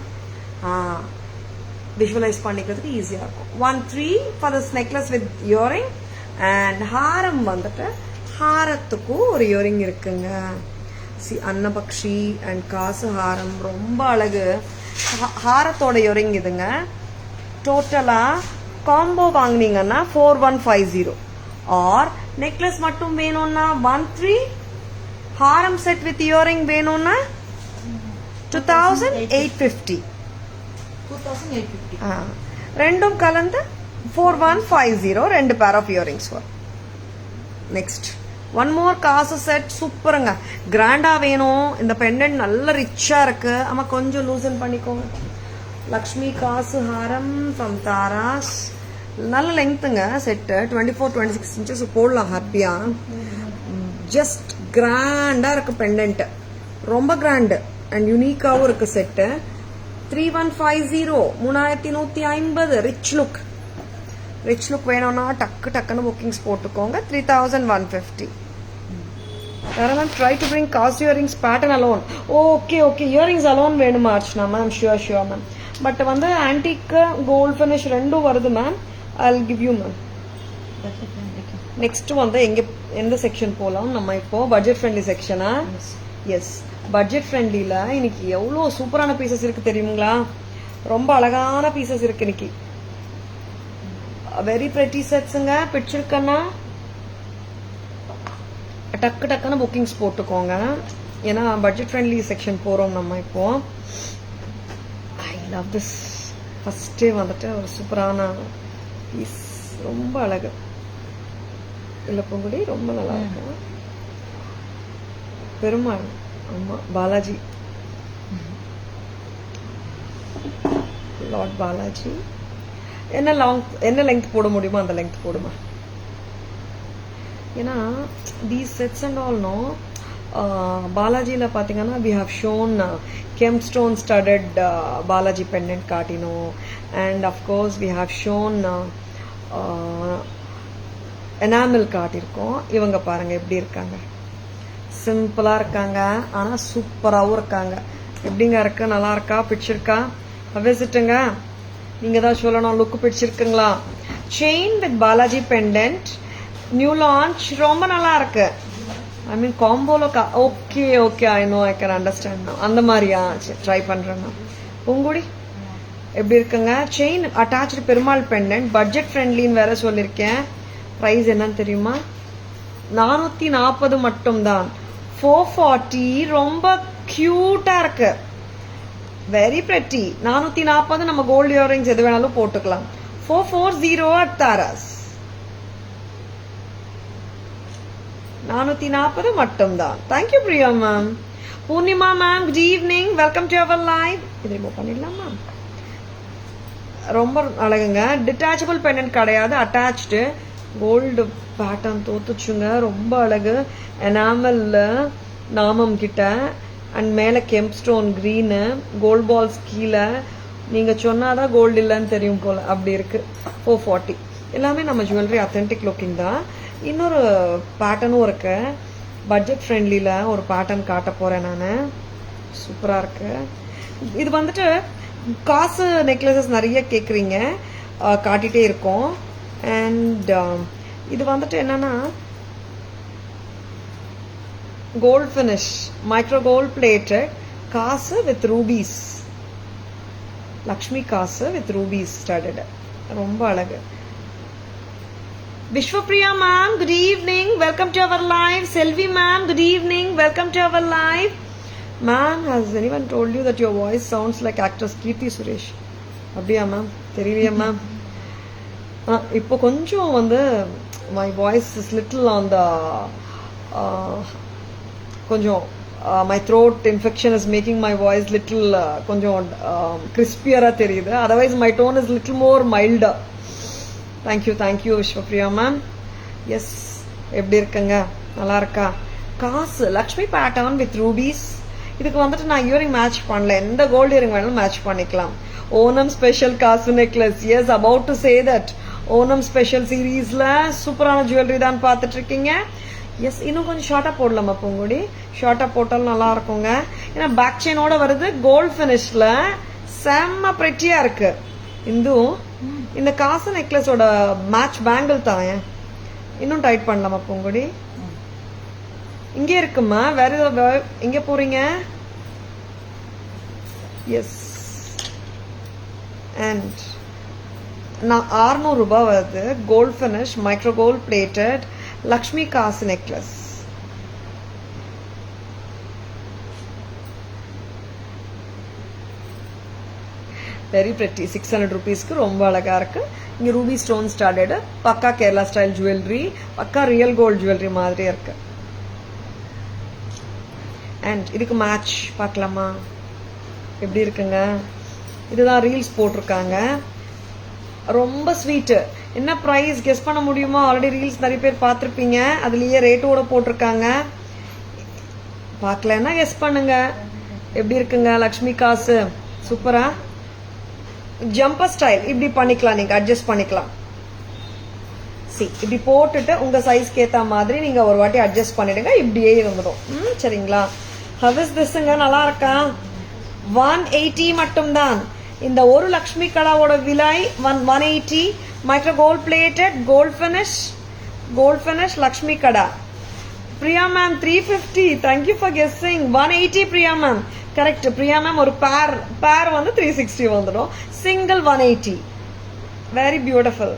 விஷுவலைஸ் பண்ணிக்கிறதுக்கு ஈஸியா இருக்கும். 13 for this necklace with earring. And ஹாரம் வந்துட்டு ஹாரத்துக்கும் ஒரு இயரிங் இருக்குங்க. அன்னபக்ஷி அண்ட் காசு ஹாரம் ரொம்ப அழகு. ஹாரத்தோட இயரிங் இதுங்க. டோட்டலா காம்போ வாங்குனீங்கன்னா 4150. ஆர் நெக்லஸ் மட்டும் வேணும்னா 13, ஹாரம் செட் வித் இயரிங் வேணும்னா 2850. 2850. ரெண்டும் கலந்து 4150 ரெண்டு பேர் ஆஃப் இயரிங்ஸ் வரும். நெக்ஸ்ட் ஒன் மோர் காசு செட் சூப்பருங்க, கிராண்டா வேணும். இந்த பெண்டன்ட் நல்ல ரிச்சா இருக்கு. ஆமா கொஞ்சம் லூசன் பண்ணிக்கோங்க. லக்ஷ்மி காசு ஹாரம் ஃப்ரம் தாராஸ். நல்ல லெங்க்த்துங்க செட்டு, 24-26 இன்ச்சஸ் போடலாம் ஹாப்பியா. ஜஸ்ட் கிராண்டா இருக்கு பெண்டன்ட், ரொம்ப கிராண்டு அண்ட் யூனிக்காவும் இருக்கு set. 3150, 3150 rich look. Rich look வேணும்னா டக்குன்னு புக்கிங்ஸ் போட்டுக்கோங்க. 3150. வேற ma'am try to bring cast earrings pattern alone. Okay earrings alone வேணுமா Archana ma'am? Sure ma'am. But வந்து ஆன்டிக் கோல்ட் ஃபினிஷ் ரெண்டும் வருது ma'am. I'll give you ma'am. Next வந்து எந்த செக்ஷன் போலாம் நம்ம இப்போ? பட்ஜெட் ஃப்ரெண்ட்லி செக்ஷனா? எஸ், பட்ஜெட் ஃப்ரெண்ட்லில இன்னைக்கு எவ்வளோ சூப்பரான பீசஸ் இருக்கு தெரியுங்களா? ரொம்ப அழகான பீசஸ் இருக்கு இன்னைக்கு. Very pretty செட்ஸுங்க. பிடிச்சிருக்கன்னா டக்குன்னு புக்கிங்ஸ் போட்டுக்கோங்க. ஏன்னா பட்ஜெட் ஃப்ரெண்ட்லி செக்ஷன் போறோம் நம்ம இப்போ. ஐ லவ் திஸ். ஃபர்ஸ்டே வந்துட்டு ஒரு சூப்பரான பீஸ், ரொம்ப அழகு. இல்ல பொங்குடி ரொம்ப நல்லா இருக்கு. பெருமாள், ஆமா பாலாஜி, லார்ட் பாலாஜி. என்ன லெங்த் போட முடியுமோ அந்த லெங்த் போடுமா. ஏன்னா these sets and all no பாலாஜியில பாத்தீங்கன்னா we have shown gemstone studded Balaji pendant காட்டினோம். And of course we have shown enamel காட்டியிருக்கோம். இவங்க பாருங்க எப்படி இருக்காங்க, சிம்பிளா இருக்காங்க ஆனா சூப்பராகவும் இருக்காங்க. எப்படிங்க இருக்கு? நல்லா இருக்கா? பிடிச்சிருக்கா? விசிட்டுங்க, நீங்க தான் சொல்லணும். லுக் பிடிச்சிருக்குங்களா? Chain with Balaji pendant new launch, ரொம்ப நல்லா இருக்கு. ஐ மீன் காம்போல okay I know, I can understand. அந்த மாதிரியா? ட்ரை பண்றேன். பூங்குடி எப்படி இருக்குங்க? Chain attach Perumal pendant, budget ஃப்ரெண்ட்லின்னு வேற சொல்லியிருக்கேன். பிரைஸ் என்னன்னு தெரியுமா? 440 மட்டும் தான். 440. ரொம்ப கியூட்டா இருக்கு, வெரி பிரெட்டி. 440 நம்ம கோல்டு இயரிங்ஸ் எது வேணாலும் போட்டுக்கலாம். 440 at தாராஸ். 440 மட்டும் தான். Thank you Priya ma'am. Poornima ma'am good evening, welcome to our live. இது ரிமூவ் பண்ணிடலாம் மேம். ரொம்ப அழகுங்க. டிட்டாச்சபிள் பெண்டன்ட் கிடையாது, அட்டாச்சு. கோல்டு பேட்டர்ன் தோத்துச்சுங்க, ரொம்ப அழகு. எனாமல்ல நாமம் கிட்ட அண்ட் மேல kemp stone green, gold balls கீழே. நீங்க சொன்னாதான் கோல்டு இல்லைன்னு தெரியும் போல, அப்படி இருக்கு. 440. எல்லாமே நம்ம ஜுவல்லரி அத்தென்டிக் லுக்கிங் தான். இன்னொரு பேட்டர்னும் இருக்கு, பட்ஜெட் ஃப்ரெண்ட்லில ஒரு பேட்டர்ன் காட்ட போறேன் நான். சூப்பரா இருக்கு. இது வந்துட்டு காசு நெக்லசஸ் நிறைய கேக்குறீங்க, காட்டிட்டே இருக்கோம். அண்ட் இது வந்துட்டு என்னன்னா gold finish, micro gold plated காசு வித் ரூபீஸ். லக்ஷ்மி காசு வித் ரூபீஸ் ஸ்டடட், ரொம்ப அழகு. Vishwapriya ma'am, good evening. Welcome to our live. Selvi ma'am, good evening. Welcome to our live. Ma'am, has anyone told you that your voice sounds like actress Kirti Suresh? அப்படியா ma'am? தெரியலையா ma'am? இப்போ கொஞ்சம் வந்து my voice is little on the கொஞ்சம் my throat infection is making my voice little கொஞ்சம் crispier-ஆ தெரியுது. Otherwise my tone is little more milder. Thank you Vishwapriya ma'am. Yes, எப்படி இருக்குங்க? நல்லா இருக்கா? காசு லக்ஷ்மி பேட்டர்ன் வித் ரூபீஸ். இதுக்கு வந்துட்டு நான் இயரிங் மேட்ச் பண்ணல, எந்த கோல்டு இயரிங் வேணாலும் மேட்ச் பண்ணிக்கலாம். ஓணம் ஸ்பெஷல் காசு necklace. Yes, about to say that. Onam special சீரீஸ்ல சூப்பரான ஜுவல்லரி தான் பார்த்துட்டு இருக்கீங்க. எஸ், இன்னும் கொஞ்சம் ஷார்ட்டா போடலாமா பூங்குடி? ஷார்ட்டா போட்டாலும் நல்லா இருக்குங்க. ஏன்னா பேக் செயினோட வருது, கோல்ட் ஃபினிஷ்ல செம்ம பிரெட்டியா இருக்கு. இந்த காசு நெக்லஸோட மேட்ச் பேங்கிள் தான். இன்னும் டைட் பண்ணலாமா பூங்குடி? இங்கே இருக்குமா? வேற ஏதோ எங்க போறீங்க? எஸ், அண்ட் ₹600 வருது. Gold finish micro gold plated Lakshmi காசு நெக்லஸ். Very pretty. 600 rupeesக்கு ரொம்ப அழகா இருக்கு. இங்க ரூபி ஸ்டோன் ஸ்டார்டட், பக்கா கேரளா ஸ்டைல் ஜுவல்லரி, பக்கா ரியல் கோல்ட் ஜுவல்லரி மாதிரி இருக்கு. அண்ட் இதுக்கு மேட்ச் பார்க்கலாமா எப்படி இருக்குங்க. இதுதான் ரீல்ஸ் போட்டிருக்காங்க. ரொம்ப ஸ்வீட்டு. என்ன ப்ரைஸ் கெஸ் பண்ண முடியுமா? ஆல்ரெடி ரீல்ஸ் நிறைய பேர் பார்த்துருப்பீங்க. அதுலயே ரேட்டோட போட்டிருக்காங்க. பார்க்கலன்னா கெஸ் பண்ணுங்க. எப்படி இருக்குங்க லக்ஷ்மி காசு? சூப்பரா. ஜம்பர் ஸ்டைல் இப்படி பண்ணிக்கலாம், நீங்க அட்ஜஸ்ட் பண்ணிக்கலாம். இப்படி போட்டுட்டு உங்க சைஸ்க்கு ஏத்த மாதிரி நீங்க ஒரு வாட்டி அட்ஜஸ்ட் பண்ணிடுங்க. இப்படியே இருந்துடும். சரிங்களா? ஹவ் திஸ்ங்க நல்லா இருக்கா? 180 மட்டும்தான். இந்த ஒரு லக்ஷ்மி கடாவோட விலை 180. Micro gold plated gold finish Lakshmi kada. Priya ma'am 350. Thank you for guessing. 180 Priya ma'am. Correct. Priya ma'am ஒரு பேர் வந்து 360 வந்துடும். சிங்கிள் 180. Very beautiful.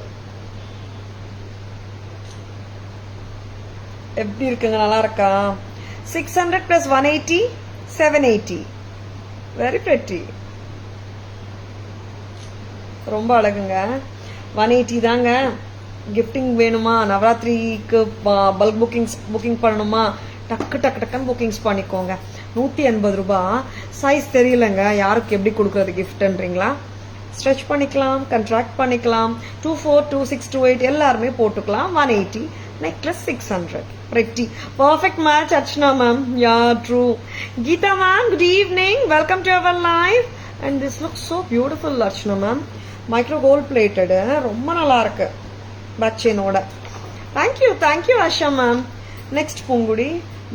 எப்படி இருக்குங்க? நல்லா இருக்கா? 600 plus 180 780. Very pretty. ரொம்ப அழகுங்க. 180 தாங்க. கிஃப்டிங் வேணுமா? நவராத்திரிக்கு பல்க் புக்கிங் பண்ணணுமா? டக்குன்னு புக்கிங்ஸ் பண்ணிக்கோங்க. 180 ரூபாய். சைஸ் தெரியலங்க யாருக்கு எப்படி கொடுக்கறது கிஃப்ட்ன்றீங்களா? ஸ்ட்ரெச் பண்ணிக்கலாம், கண்ட்ராக்ட் பண்ணிக்கலாம். 24, 26, 28 எல்லாருமே போட்டுக்கலாம். 180. Necklace 600. Pretty. Perfect match, Archana ma'am. Yeah, true. Geeta ma'am, good evening. Welcome to our live. And this looks so beautiful, Archana ma'am. Micro gold plated. ரொம்ப நல்லா இருக்கு. பச்சேனோட. Thank you, Asha ma'am. Next Poongudi.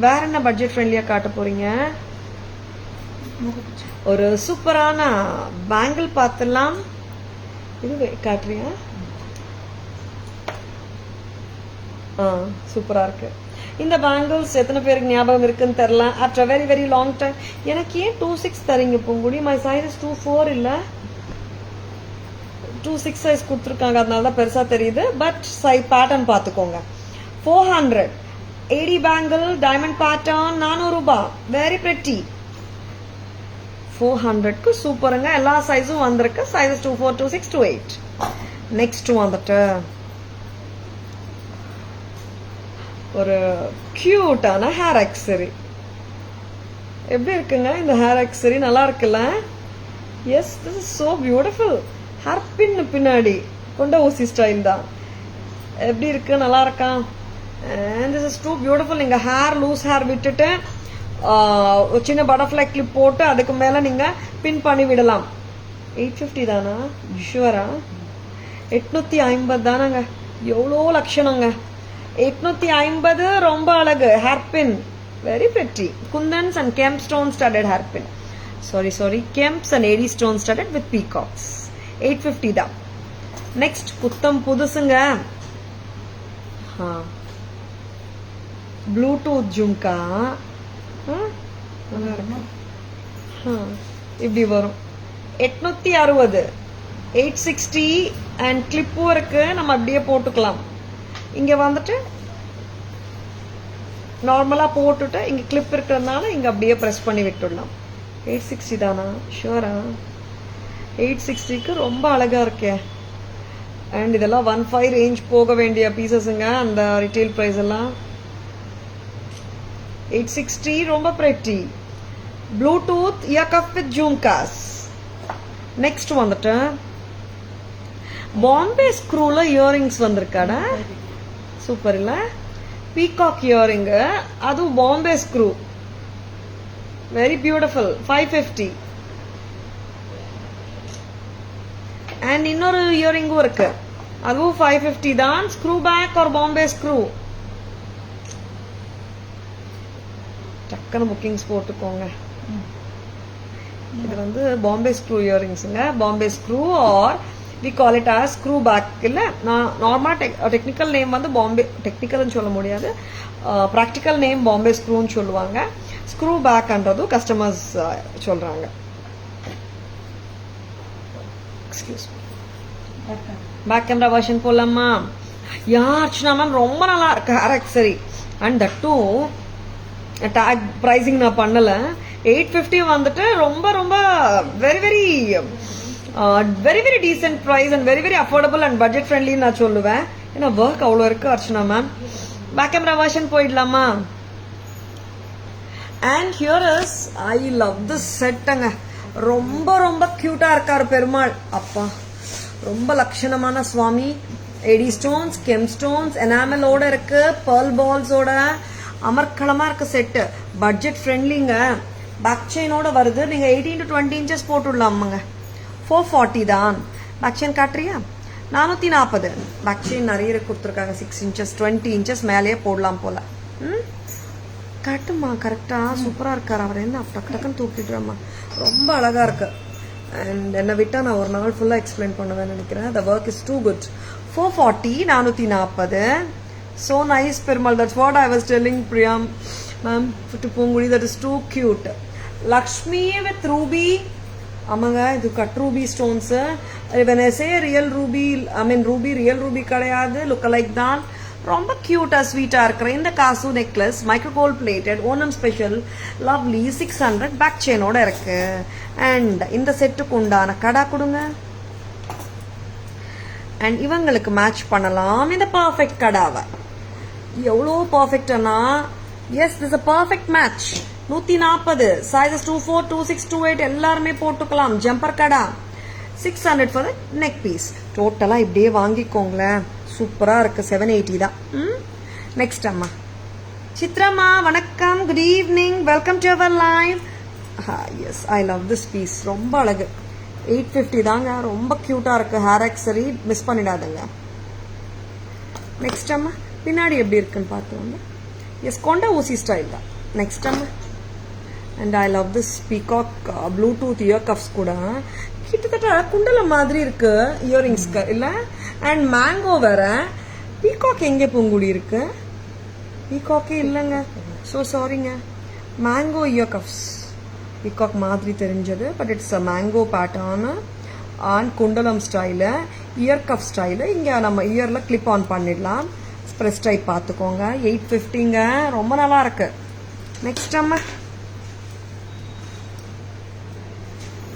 வேற என்ன budget ஃப்ரெண்ட்லியா காட்ட போறீங்க? ஒரு சூப்பரான பேங்கிள் பார்த்துலாம். இது காட்டுறியா? சூப்பரா இருக்கு. இந்த பேங்கிள்ஸ் எத்தனை பேருக்கு ஞாபகம் இருக்குன்னு தெரியல. After very very long time. எனக்கு ஏன் 26 தரீங்க பூங்குடி? மை சைஸ் இஸ் 24 இல்ல 26 சைஸ் கொடுத்துருக்காங்க. அதனால தான் பெருசா தெரியுது. பட் பேட்டர்ன் பார்த்துக்கோங்க. 400 80 பேங்கிள் டைமண்ட் பேட்டர்ன் 400 ரூபாய். Very pretty. 400க்கு சூப்பருங்க. எல்லா சைஸும் வந்திருக்கு. சைஸஸ் 24, 26, 28. நெக்ஸ்ட் வந்துட்டு ஒரு கியூட்டான ஹேர் ஆக்சரி. எப்படி இருக்குங்க இந்த ஹேர் ஆக்சரி? நல்லா இருக்குல்ல? Yes, this is so beautiful. Hair pin பின்னாடி கொண்ட ஊசி ஸ்டைல் தான். எப்படி இருக்கு? நல்லா இருக்கா? And this is too beautiful. நீங்க ஹேர் லூஸ் ஹேர் விட்டுட்டு சின்ன பட்டர்ஃப்ளை கிளிப் போட்டு அதுக்கு மேல நீங்க பின் பண்ணி விடலாம். 850 தானா? ஷுவரா? 850 தானாங்க? எவ்வளோ லட்சணங்க. 850 ரொம்ப அழகு. Hair pin very pretty. Kundans and kemp stone studded hair pin. Sorry kemps and AD stone studded with peacocks. 850 தான். நெக்ஸ்ட் புத்தம் புதுசுங்க. ப்ளூடூத் ஜும்கா. இப்படி வரும். 860. 860 அண்ட் கிளிப்பும் இருக்கு. நம்ம அப்படியே போட்டுக்கலாம். இங்க வந்துட்டு நார்மலா போட்டுட்டு இங்க கிளிப் இருக்கிறதுனால இங்க அப்படியே பிரஸ் பண்ணி விட்டுடலாம். 860 தானா? ஷுவரா? 860க்கு ரொம்ப அழகா இருக்கே. அண்ட் இதெல்லாம் 15 ரேஞ்ச் போக வேண்டிய பீசஸ்ங்க. அந்த ரிட்டெயில் பிரைஸ் எல்லாம் 860 ரொம்ப pretty. Bluetooth ear cup with jhumkas. Next வந்துட்டு பாம்பே ஸ்க்ரூல இயரிங்ஸ் வந்திருக்காடா. சூப்பர் இல்ல? Peacock earring. அதுவும் Bombay screw. Very beautiful. 550. And இன்னொரு இயரிங்கும் இருக்கு. அதுவும் 550 தான். Screw back or Bombay screw. டக்குன்னு புக்கிங்ஸ் போட்டுக்கோங்க. இது வந்து பாம்பே ஸ்க்ரூ இயரிங்ஸுங்க. Bombay screw or we call it as screw back. இல்ல, நான் நார்மலா டெக்னிக்கல் நேம் வந்து பாம்பே, டெக்னிக்கல்னு சொல்ல முடியாது, ப்ராக்டிக்கல் நேம் பாம்பே ஸ்க்ரூன்னு சொல்லுவாங்க. ஸ்க்ரூ பேக்ன்றதும் கஸ்டமர்ஸ் சொல்றாங்க. Excuse me. Back camera version போடலாமா? யா அர்ச்சனா மேம் ரொம்ப நல்லா இருக்கு hair accessory. And that to take pricing நான் பண்ணல. 850 வந்துட்டு ரொம்ப ரொம்ப very very very very decent price and very very affordable and budget ஃப்ரெண்ட்லின்னு நான் சொல்லுவேன். ஏன்னா ஒர்க் அவ்வளோ இருக்கு Archana ma'am. Back camera version போயிடலாமா? And here is I love this செட்டுங்க. ரொம்ப ரொம்ப கியூட்டா இருக்காரு பெருமாள். அப்பா ரொம்ப லட்சணமான சுவாமி. எடி ஸ்டோன்ஸ், கெம் ஸ்டோன்ஸ், எனாமலோட இருக்கு, பேர்ல் பால்ஸோட அமர்க்களமா இருக்கு செட்டு. பட்ஜெட் ஃப்ரெண்ட்லிங்க. பேக் செயினோட வருது. நீங்க 18 to 20 இன்ச்சஸ் போட்டுடலாமாங்க. 440 தான். பேக் செயின் காட்டுறியா? 440. பேக் செயின் நிறைய கொடுத்துருக்காங்க. 6 இன்ச்சஸ் 20 இன்ச்சஸ் மேலேயே போடலாம் போல. காட்டுமா கரெக்டா? சூப்பரா இருக்காரு. அவர் என்ன டக்கு டக்குன்னு தூக்கிடுறம்மா. ரொம்ப அழகா இருக்கு. அண்ட் என்னை விட்டா நான் ஒரு நாள் ஃபுல்லா எக்ஸ்பிளைன் பண்ணுவேன் நினைக்கிறேன். The work is too good. 440, 440. So nice Perumal. That's what I was telling Priyam ma'am to Pongudi. That is too cute. Lakshmi with ruby. ஆமாங்க இது cut Ruby stones. when I say real ruby, I mean ruby real ruby கிடையாது, look like தான். ரொம்ப கியூட்டா ஸ்வீட்டா இருக்கிற இந்த காசு necklace micro gold plated Onam special lovely 600 back செயினோட இருக்கு. அண்ட் இந்த செட்டுக்கு உண்டான கடா கொடுங்க. அண்ட் இவங்களுக்கு மேட்ச் பண்ணலாம் இந்த பர்ஃபெக்ட் கடாவை. எவ்வளோ பர்ஃபெக்ட்னா yes this a perfect match. 140 sizes 24, 26, 28 எல்லாருமே போட்டுக்கலாம். Jumper kara 600 for neck piece. டோட்டலா இப்படியே வாங்கிக்கோங்களேன். சூப்பரா இருக்கு. 780 தான். நெக்ஸ்ட் அம்மா சித்ரம்மா வணக்கம், good evening, welcome to our live. Yes I love this piece. ரொம்ப அழகு. 850 தாங்க. ரொம்ப கியூட்டா இருக்கு. ஹேர் ஆக்சரி மிஸ் பண்ணிடாதுங்க. நெக்ஸ்ட் அம்மா பின்னாடி எப்படி இருக்குன்னு பார்த்துவாங்க. எஸ் கொண்ட ஊசி ஸ்டைல் தான். நெக்ஸ்ட் அம்மா and I love this peacock Bluetooth year cups கூட கிட்டத்தட்ட குண்டல மாதிரி இருக்கு இயரிங்ஸ்க்கு இல்ல. அண்ட் மேங்கோ வேற. பீகாக் எங்கே பூங்குடி இருக்கு? பீகாக்கே இல்லைங்க. ஸோ சாரிங்க. மேங்கோ இயர் கப்ஸ் பீகாக் மாதிரி தெரிஞ்சது. But it's a mango pattern and குண்டலம் ஸ்டைலு இயர் கப் ஸ்டைலு. இங்கே நம்ம இயரில் கிளிப் ஆன் பண்ணிடலாம். ஸ்ப்ரெஸ் டைப் பார்த்துக்கோங்க. 850ங்க. ரொம்ப நல்லா இருக்கு. நெக்ஸ்ட் அம்மா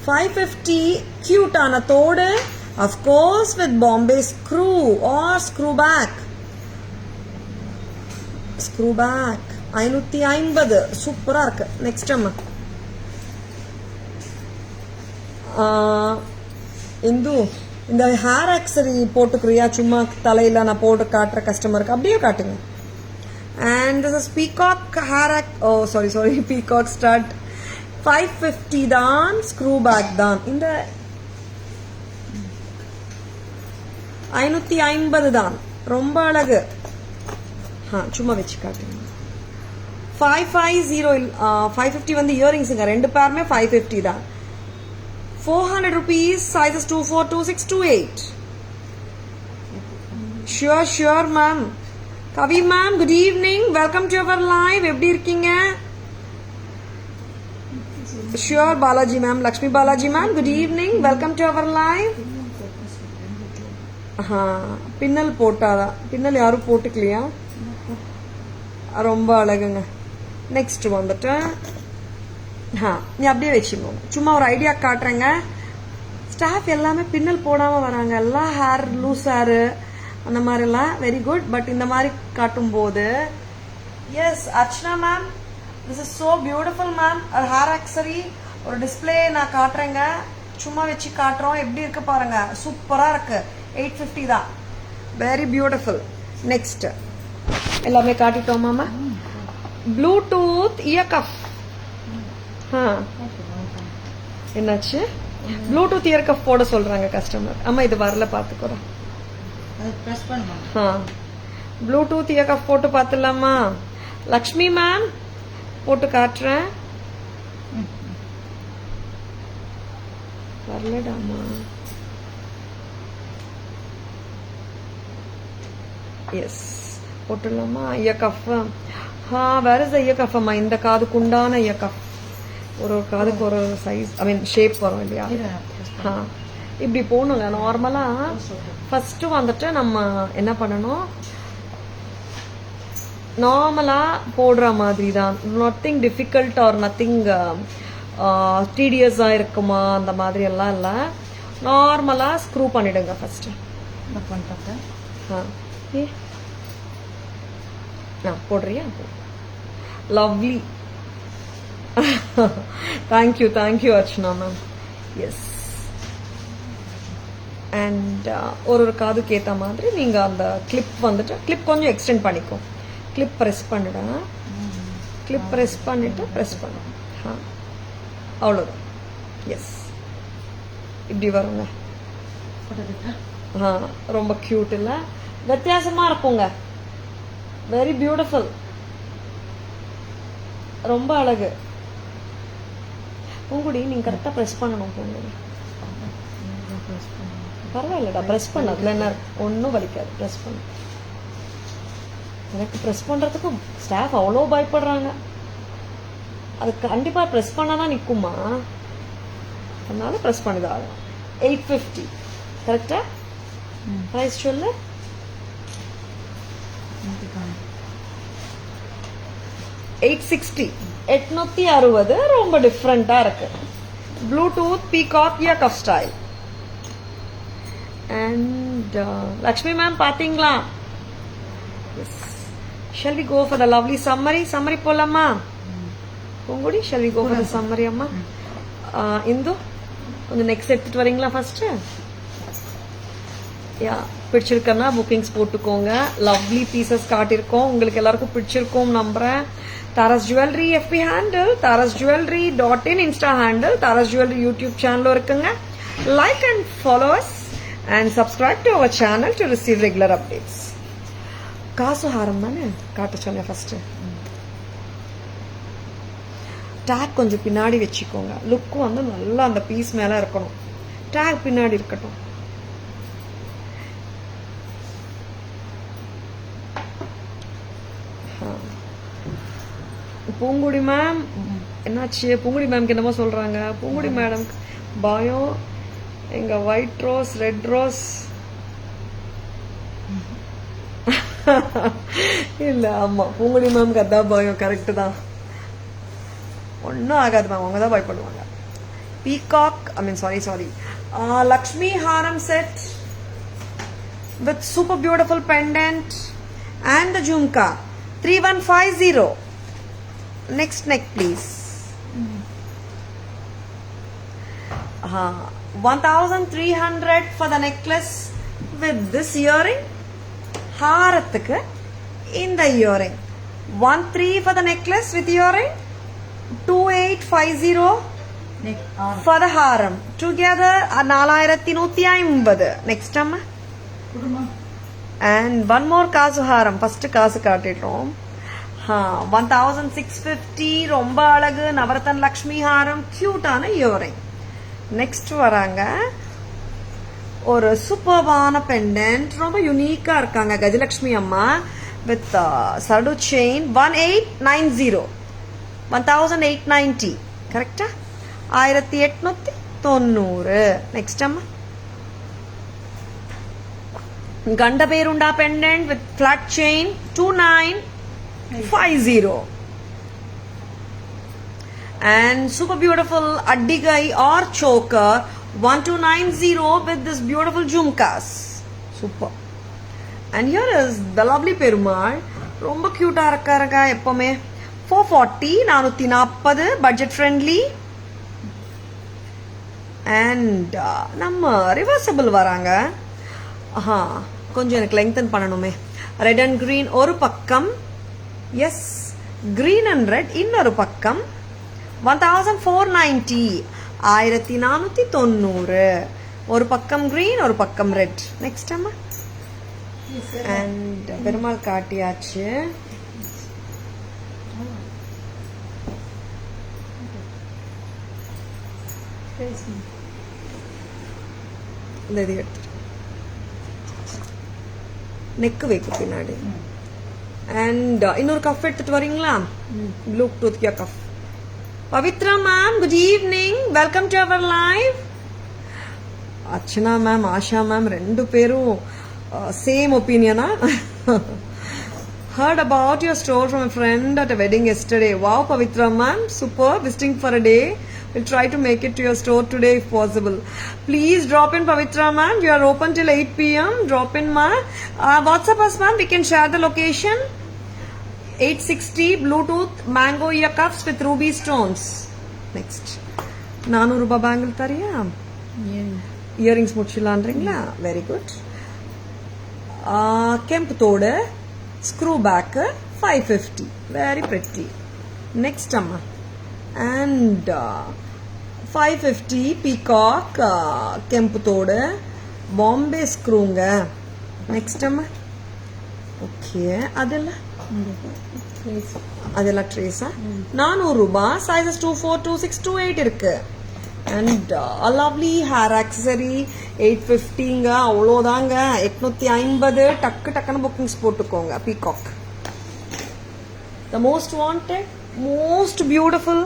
550 கியூட்டான தோடு of course with Bombay screw or screw back. Screw back 550 சூப்பரா இருக்கு. நெக்ஸ்ட் அம்மா இந்து இந்த ஹேர் ஆக்சரி போட்டுக்கிறியா? சும்மா தலையில நான் போட்டு காட்டுற கஸ்டமருக்கு அப்படியே காட்டுங்க. And this is peacock hair sorry peacock stud 550 தான். ஸ்க்ரூ பேக் தான். இந்த 550 தான். ரொம்ப அழகு. சும்மா வச்சு காட்டுங்க. 550 550 வந்து இயரிங்ஸுங்க. ரெண்டு பேருமே 550 தான். 400 rupees, sizes 24, 26, 28. Sure ma'am. Kavi ma'am, good evening, welcome to our live. எப்படி இருக்கீங்க? Sure Balaji ma'am, Lakshmi Balaji ma'am, good evening, welcome to our live. பின்னல் போட்டாதா? பின்னல் யாரும் போட்டுக்கலையா? ரொம்ப அழகுங்க. நெக்ஸ்ட் வந்துட்டு நீ அப்படியே வச்சுக்கோங்க. சும்மா ஒரு ஐடியா காட்டுறேங்க. ஸ்டாஃப் எல்லாமே பின்னல் போடாம வராங்க. எல்லாம் ஹேர் லூஸ் ஹேரு அந்த மாதிரிலாம் வெரி குட். பட் இந்த மாதிரி காட்டும் போது yes Archana ma'am this is so beautiful ma'am. ஒரு ஹேர் ஆக்சரி ஒரு டிஸ்பிளே நான் காட்டுறேங்க. சும்மா வச்சு காட்டுறோம். எப்படி இருக்கு பாருங்க. சூப்பரா இருக்கு. 850 தான். Very beautiful. நெக்ஸ்ட் எல்லாமே காட்டிட்டோமாமா. Bluetooth ear cup. என்னாச்சு? ப்ளூடூத் இயர் கப் போட சொல்றாங்க கஸ்டமர். அம்மா இது வரல பாத்துக்கிறோம். ப்ளூடூத் இயர் கப் போட்டு பாத்துலாமா? லக்ஷ்மி மேம் போட்டு காட்டுறேன். வரலடாமா. எஸ் போட்டுடலாமா? Ear cup. வேற இஸ் இயர் கப் அம்மா. இந்த காதுக்கு உண்டான இயர் கப். ஒரு காதுக்கு ஒரு சைஸ் ஐ மீன் ஷேப் வரும் இல்லையா? இப்படி போகணுங்க. நார்மலாக ஃபஸ்ட்டு வந்துட்டு நம்ம என்ன பண்ணணும், நார்மலாக போடுற மாதிரி தான், நத்திங் டிஃபிகல்ட் ஆர் நத்திங் டீடியஸாக இருக்குமா அந்த மாதிரி எல்லாம் இல்லை. நார்மலாக ஸ்க்ரூ பண்ணிடுங்க ஃபஸ்ட்டு. போடுறியா? Lovely. Thank you Archana ma'am. Yes. And ஒரு காதுக்கு ஏற்ற மாதிரி நீங்கள் அந்த கிளிப் வந்துட்டு, கிளிப் கொஞ்சம் எக்ஸ்டெண்ட் பண்ணிக்கோ. கிளிப் ப்ரெஸ் பண்ணிவிட, கிளிப் ப்ரெஸ் பண்ணிவிட்டு ப்ரெஸ் பண்ணு. அவ்வளோதான். எஸ், இப்படி வருங்க. ரொம்ப க்யூட் இல்லை? வித்தியாசமாக இருக்குங்க. Very beautiful. ரொம்ப அழகு. பூங்குடி நீங்கள் கரெக்டாக ப்ரெஸ் பண்ணணும். பூங்குடி பரவாயில்லடா, ப்ரெஸ் பண்ண. அதில் என்ன ஒன்றும் வலிக்காது. ப்ரெஸ் பண்ண. எனக்கு ப்ரெஸ் பண்ணுறதுக்கு ஸ்டாஃப் அவ்வளோ பயப்படுறாங்க. அது கண்டிப்பாக ப்ரெஸ் பண்ணால் தான் நிற்குமா, அதனால ப்ரெஸ் பண்ணிதான். 850 கரெக்டா? ப்ரைஸ் சொல்லு. 860. 860. ரொம்ப டிஃப்ரெண்ட்டாக இருக்கு. Bluetooth peacock ear cuff style. And Lakshmi ma'am பார்த்தீங்களா? Shall we go for the lovely summary? Summary போலாமா? Poongudi, shall we go for the summary அம்மா? இந்து கொஞ்சம் நெக்ஸ்ட் எடுத்துட்டு வரீங்களா ஃபர்ஸ்ட்? யா, பிடிச்சிருக்கன்னா புக்கிங்ஸ் போட்டுக்கோங்க. லவ்லி பீசஸ் காட்டியிருக்கோம், உங்களுக்கு எல்லாருக்கும் பிடிச்சிருக்கோம் நம்புறேன். Tara's jewellery FB handle, tarasjewelry.in insta handle, Tara's jewellery YouTube சேனலும் இருக்குங்க. Like and follow us and subscribe to our channel to receive regular updates. காசு ஹாரம் தானே காட்ட சொன்னேன் ஃபர்ஸ்ட். டேக் கொஞ்சம் பின்னாடி வச்சுக்கோங்க. லுக்கு வந்து நல்லா அந்த பீஸ் மேல இருக்கணும். டேக் பின்னாடி இருக்கட்டும். பூங்குடி மேம் என்னாச்சு? பூங்குடி மேம்க்கு என்னமோ சொல்றாங்க. பூங்குடி மேடம் பயம். எங்க ஒயிட் ரோஸ், ரெட் ரோஸ் இல்ல. ஆமா, பூங்குடி மேம்க்கு அதான் பயம். கரெக்ட் தான். ஒன்னும் ஆகாது மேம், அவங்க தான் பயப்படுவாங்க. Peacock, I mean sorry Lakshmi Haram set with super beautiful pendant and the jhumka. 3150. Next neck please. 1300 for the necklace with this earring. ஹாரத்துக்கு இந்த earring 13 for the necklace with earring. 2850 for the haram. Together 4150. Next அம்மா. And one more காசு ஹாரம். First காசு காட்டிட்டோம். 1650. ரொம்ப அழகு நவரத்தன் லக்ஷ்மி ஹாரம், கியூட்டான earring. Next வராங்க ஒரு சூப்பர்வான pendant. ரொம்ப யூனிக்கா இருக்காங்க கஜலட்சுமி அம்மா வித் சடு செயின். 1890. 1890 கரெக்டா? 1890. நெக்ஸ்ட் அம்மா கண்ட Berunda pendant with flat chain. 2950. And super beautiful addigai or choker. 1290 with this beautiful jhumkas. Super. And here is the lovely Perumal. ரொம்ப கியூட்டா இருக்காருங்க எப்பவுமே. 440. 440 budget friendly. And நம்ம ரிவர்சபிள் வராங்க. கொஞ்சம் எனக்கு லெங்தன் பண்ணணுமே. ரெட் அண்ட் கிரீன் ஒரு பக்கம். எஸ், கிரீன் அண்ட் ரெட் இன்னொரு பக்கம். 1490. 1490. ஒரு பக்கம் கிரீன் ஒரு பக்கம் ரெட். நெக்ஸ்ட் அம்மா. அண்ட் பெருமாள் காட்டியாச்சு. நெக்கு வைக்கும் பின்னாடி. அண்ட் இன்னொரு கஃப் எடுத்துட்டு வரீங்களா? Bluetooth cuff. Pavitra ma'am, good evening. Welcome to our live. Archana ma'am Asha ma'am ரெண்டு பேரும் சேம் ஒப்பீனியனா? Heard about your store from a friend at a wedding yesterday. Wow, Pavitra ma'am, super. Visiting for a day. We'll try to make it to your store today if possible. Please drop in, Pavitra ma'am. We are open till 8 p.m. Drop in, ma'am. WhatsApp us, ma'am. We can share the location. 860 Bluetooth mango ear cuffs with ruby stones. Next. 400 ரூபாய் bangle தரியா? Earrings முடிச்சிடலான்றீங்களா? Very good. Kemp தோடு screw back 550, very pretty. Next amma, and 550 peacock kempu thoda bombay screw nga. Next amma, okay, adella trace 400 ரூபா, sizes 24, 26, 28 இருக்கு. And a lovely hair accessory 850 ங்க, அவ்வளோதாங்க. 850 டக்குன்னு bookings போட்டுக்கோங்க. Peacock the most wanted, most beautiful.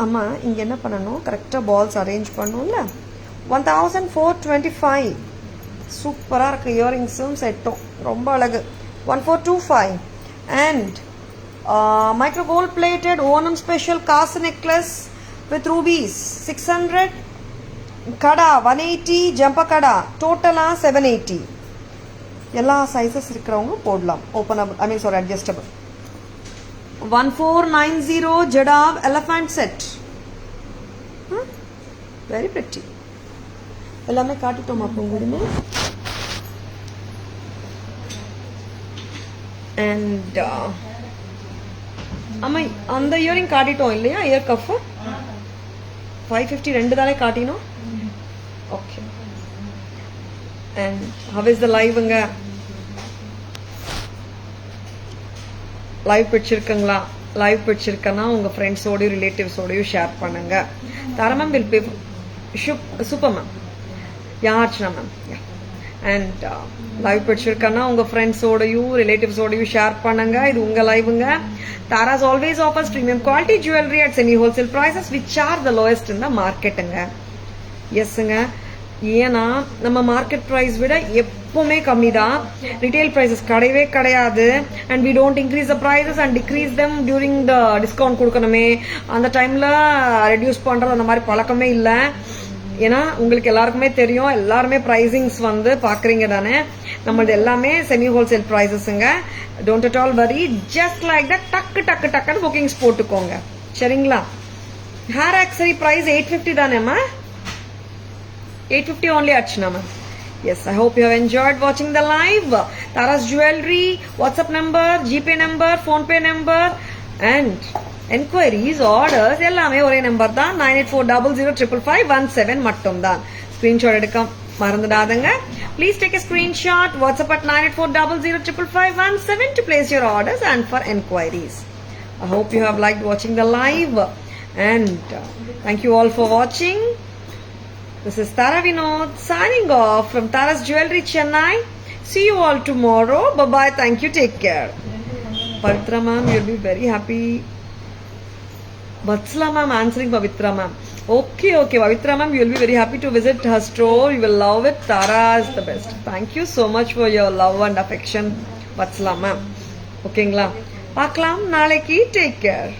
அம்மா இங்க என்ன பண்ணணும், கரெக்டா பால்ஸ் அரேஞ்ச் பண்ணணும்ல. 1425 சூப்பரா இருக்கு. இயரிங்ஸும் செட்டும் ரொம்ப அழகு. 1425 and micro gold plated Onam special காசு necklace with rubies 600, kada 180, jumper kada totala 780. எல்லா சைஸஸ் இருக்கிறவங்க போடலாம். Openable, I mean sorry adjustable. 1490 jadau elephant set, very pretty. எல்லாமே காட்டிட்டோமா பொங்குடுமே? அண்ட் அம்மா அந்த இயரிங் காட்டிட்டோம் இல்லையா? இயர் கஃப் 550 ரெண்டு தானே காட்டினோம். Okay. And how is the liveங்க? லைவ் பிடிச்சிருக்குங்களா? லைவ் பிடிச்சிருக்கனா உங்க ஃப்ரெண்ட்ஸோடயும் ரிலேட்டிவ்ஸோடயும் ஷேர் பண்ணுங்க. Tara ma'am will pay super ma'am. Archana ma'am. And live பிடிச்சிருக்கனா உங்க ஃப்ரெண்ட்ஸோடயும் ரிலேட்டிவ்ஸோடயும் ஷேர் பண்ணுங்க. இது உங்க லைவுங்க. Tara's always offers premium quality jewelry at semi wholesale prices which are the lowest in the marketங்க. எஸ்ங்க, ஏன்னா நம்ம மார்க்கெட் ப்ரைஸ் விட எப்பவுமே கம்மி தான். ரிட்டைல் ப்ரைஸஸ் கிடையவே கிடையாது. And we don't increase the prices and decrease them during the discount கொடுக்கணுமே, அந்த டைம்ல ரெடியூஸ் பண்றது அந்த மாதிரி பழக்கமே இல்லை. ஏன்னா உங்களுக்கு எல்லாருக்குமே தெரியும், எல்லாருமே பிரைசிங்ஸ் வந்து பாக்குறீங்க தானே. நம்மளது எல்லாமே செமி ஹோல்சேல் பிரைசஸ்ங்க. Don't at all worry, just like that டக்குன்னு புக்கிங்ஸ் போட்டுக்கோங்க. சரிங்களா? ஹேர் ஆக்சரி பிரைஸ் 850 தானேம்மா? 850 only, Archana ma'am. Yes, I hope you have enjoyed watching the live. Tara's Jewelry, WhatsApp number, GPay number, Phone Pay number, and enquiries, orders, எல்லாமே ஒரே number தான். 9840055517 மட்டும் தான். Screenshot எடுக்க மறந்துடாதங்க. Please take a screenshot. WhatsApp at 9840055517 to place your orders and for enquiries. I hope you have liked watching the live, and thank you all for watching. This is Tara Vinod signing off from Tara's Jewelry, Chennai. See you all tomorrow. Bye-bye. Thank you. Take care. Pavitra ma'am, you'll be very happy. Vatsala ma'am answering Pavitra ma'am. Okay. Pavitra ma'am, you'll be very happy to visit her store. You will love it. Tara is the best. Thank you so much for your love and affection, Vatsala ma'am. Okay, Paklam, Naleki, take care.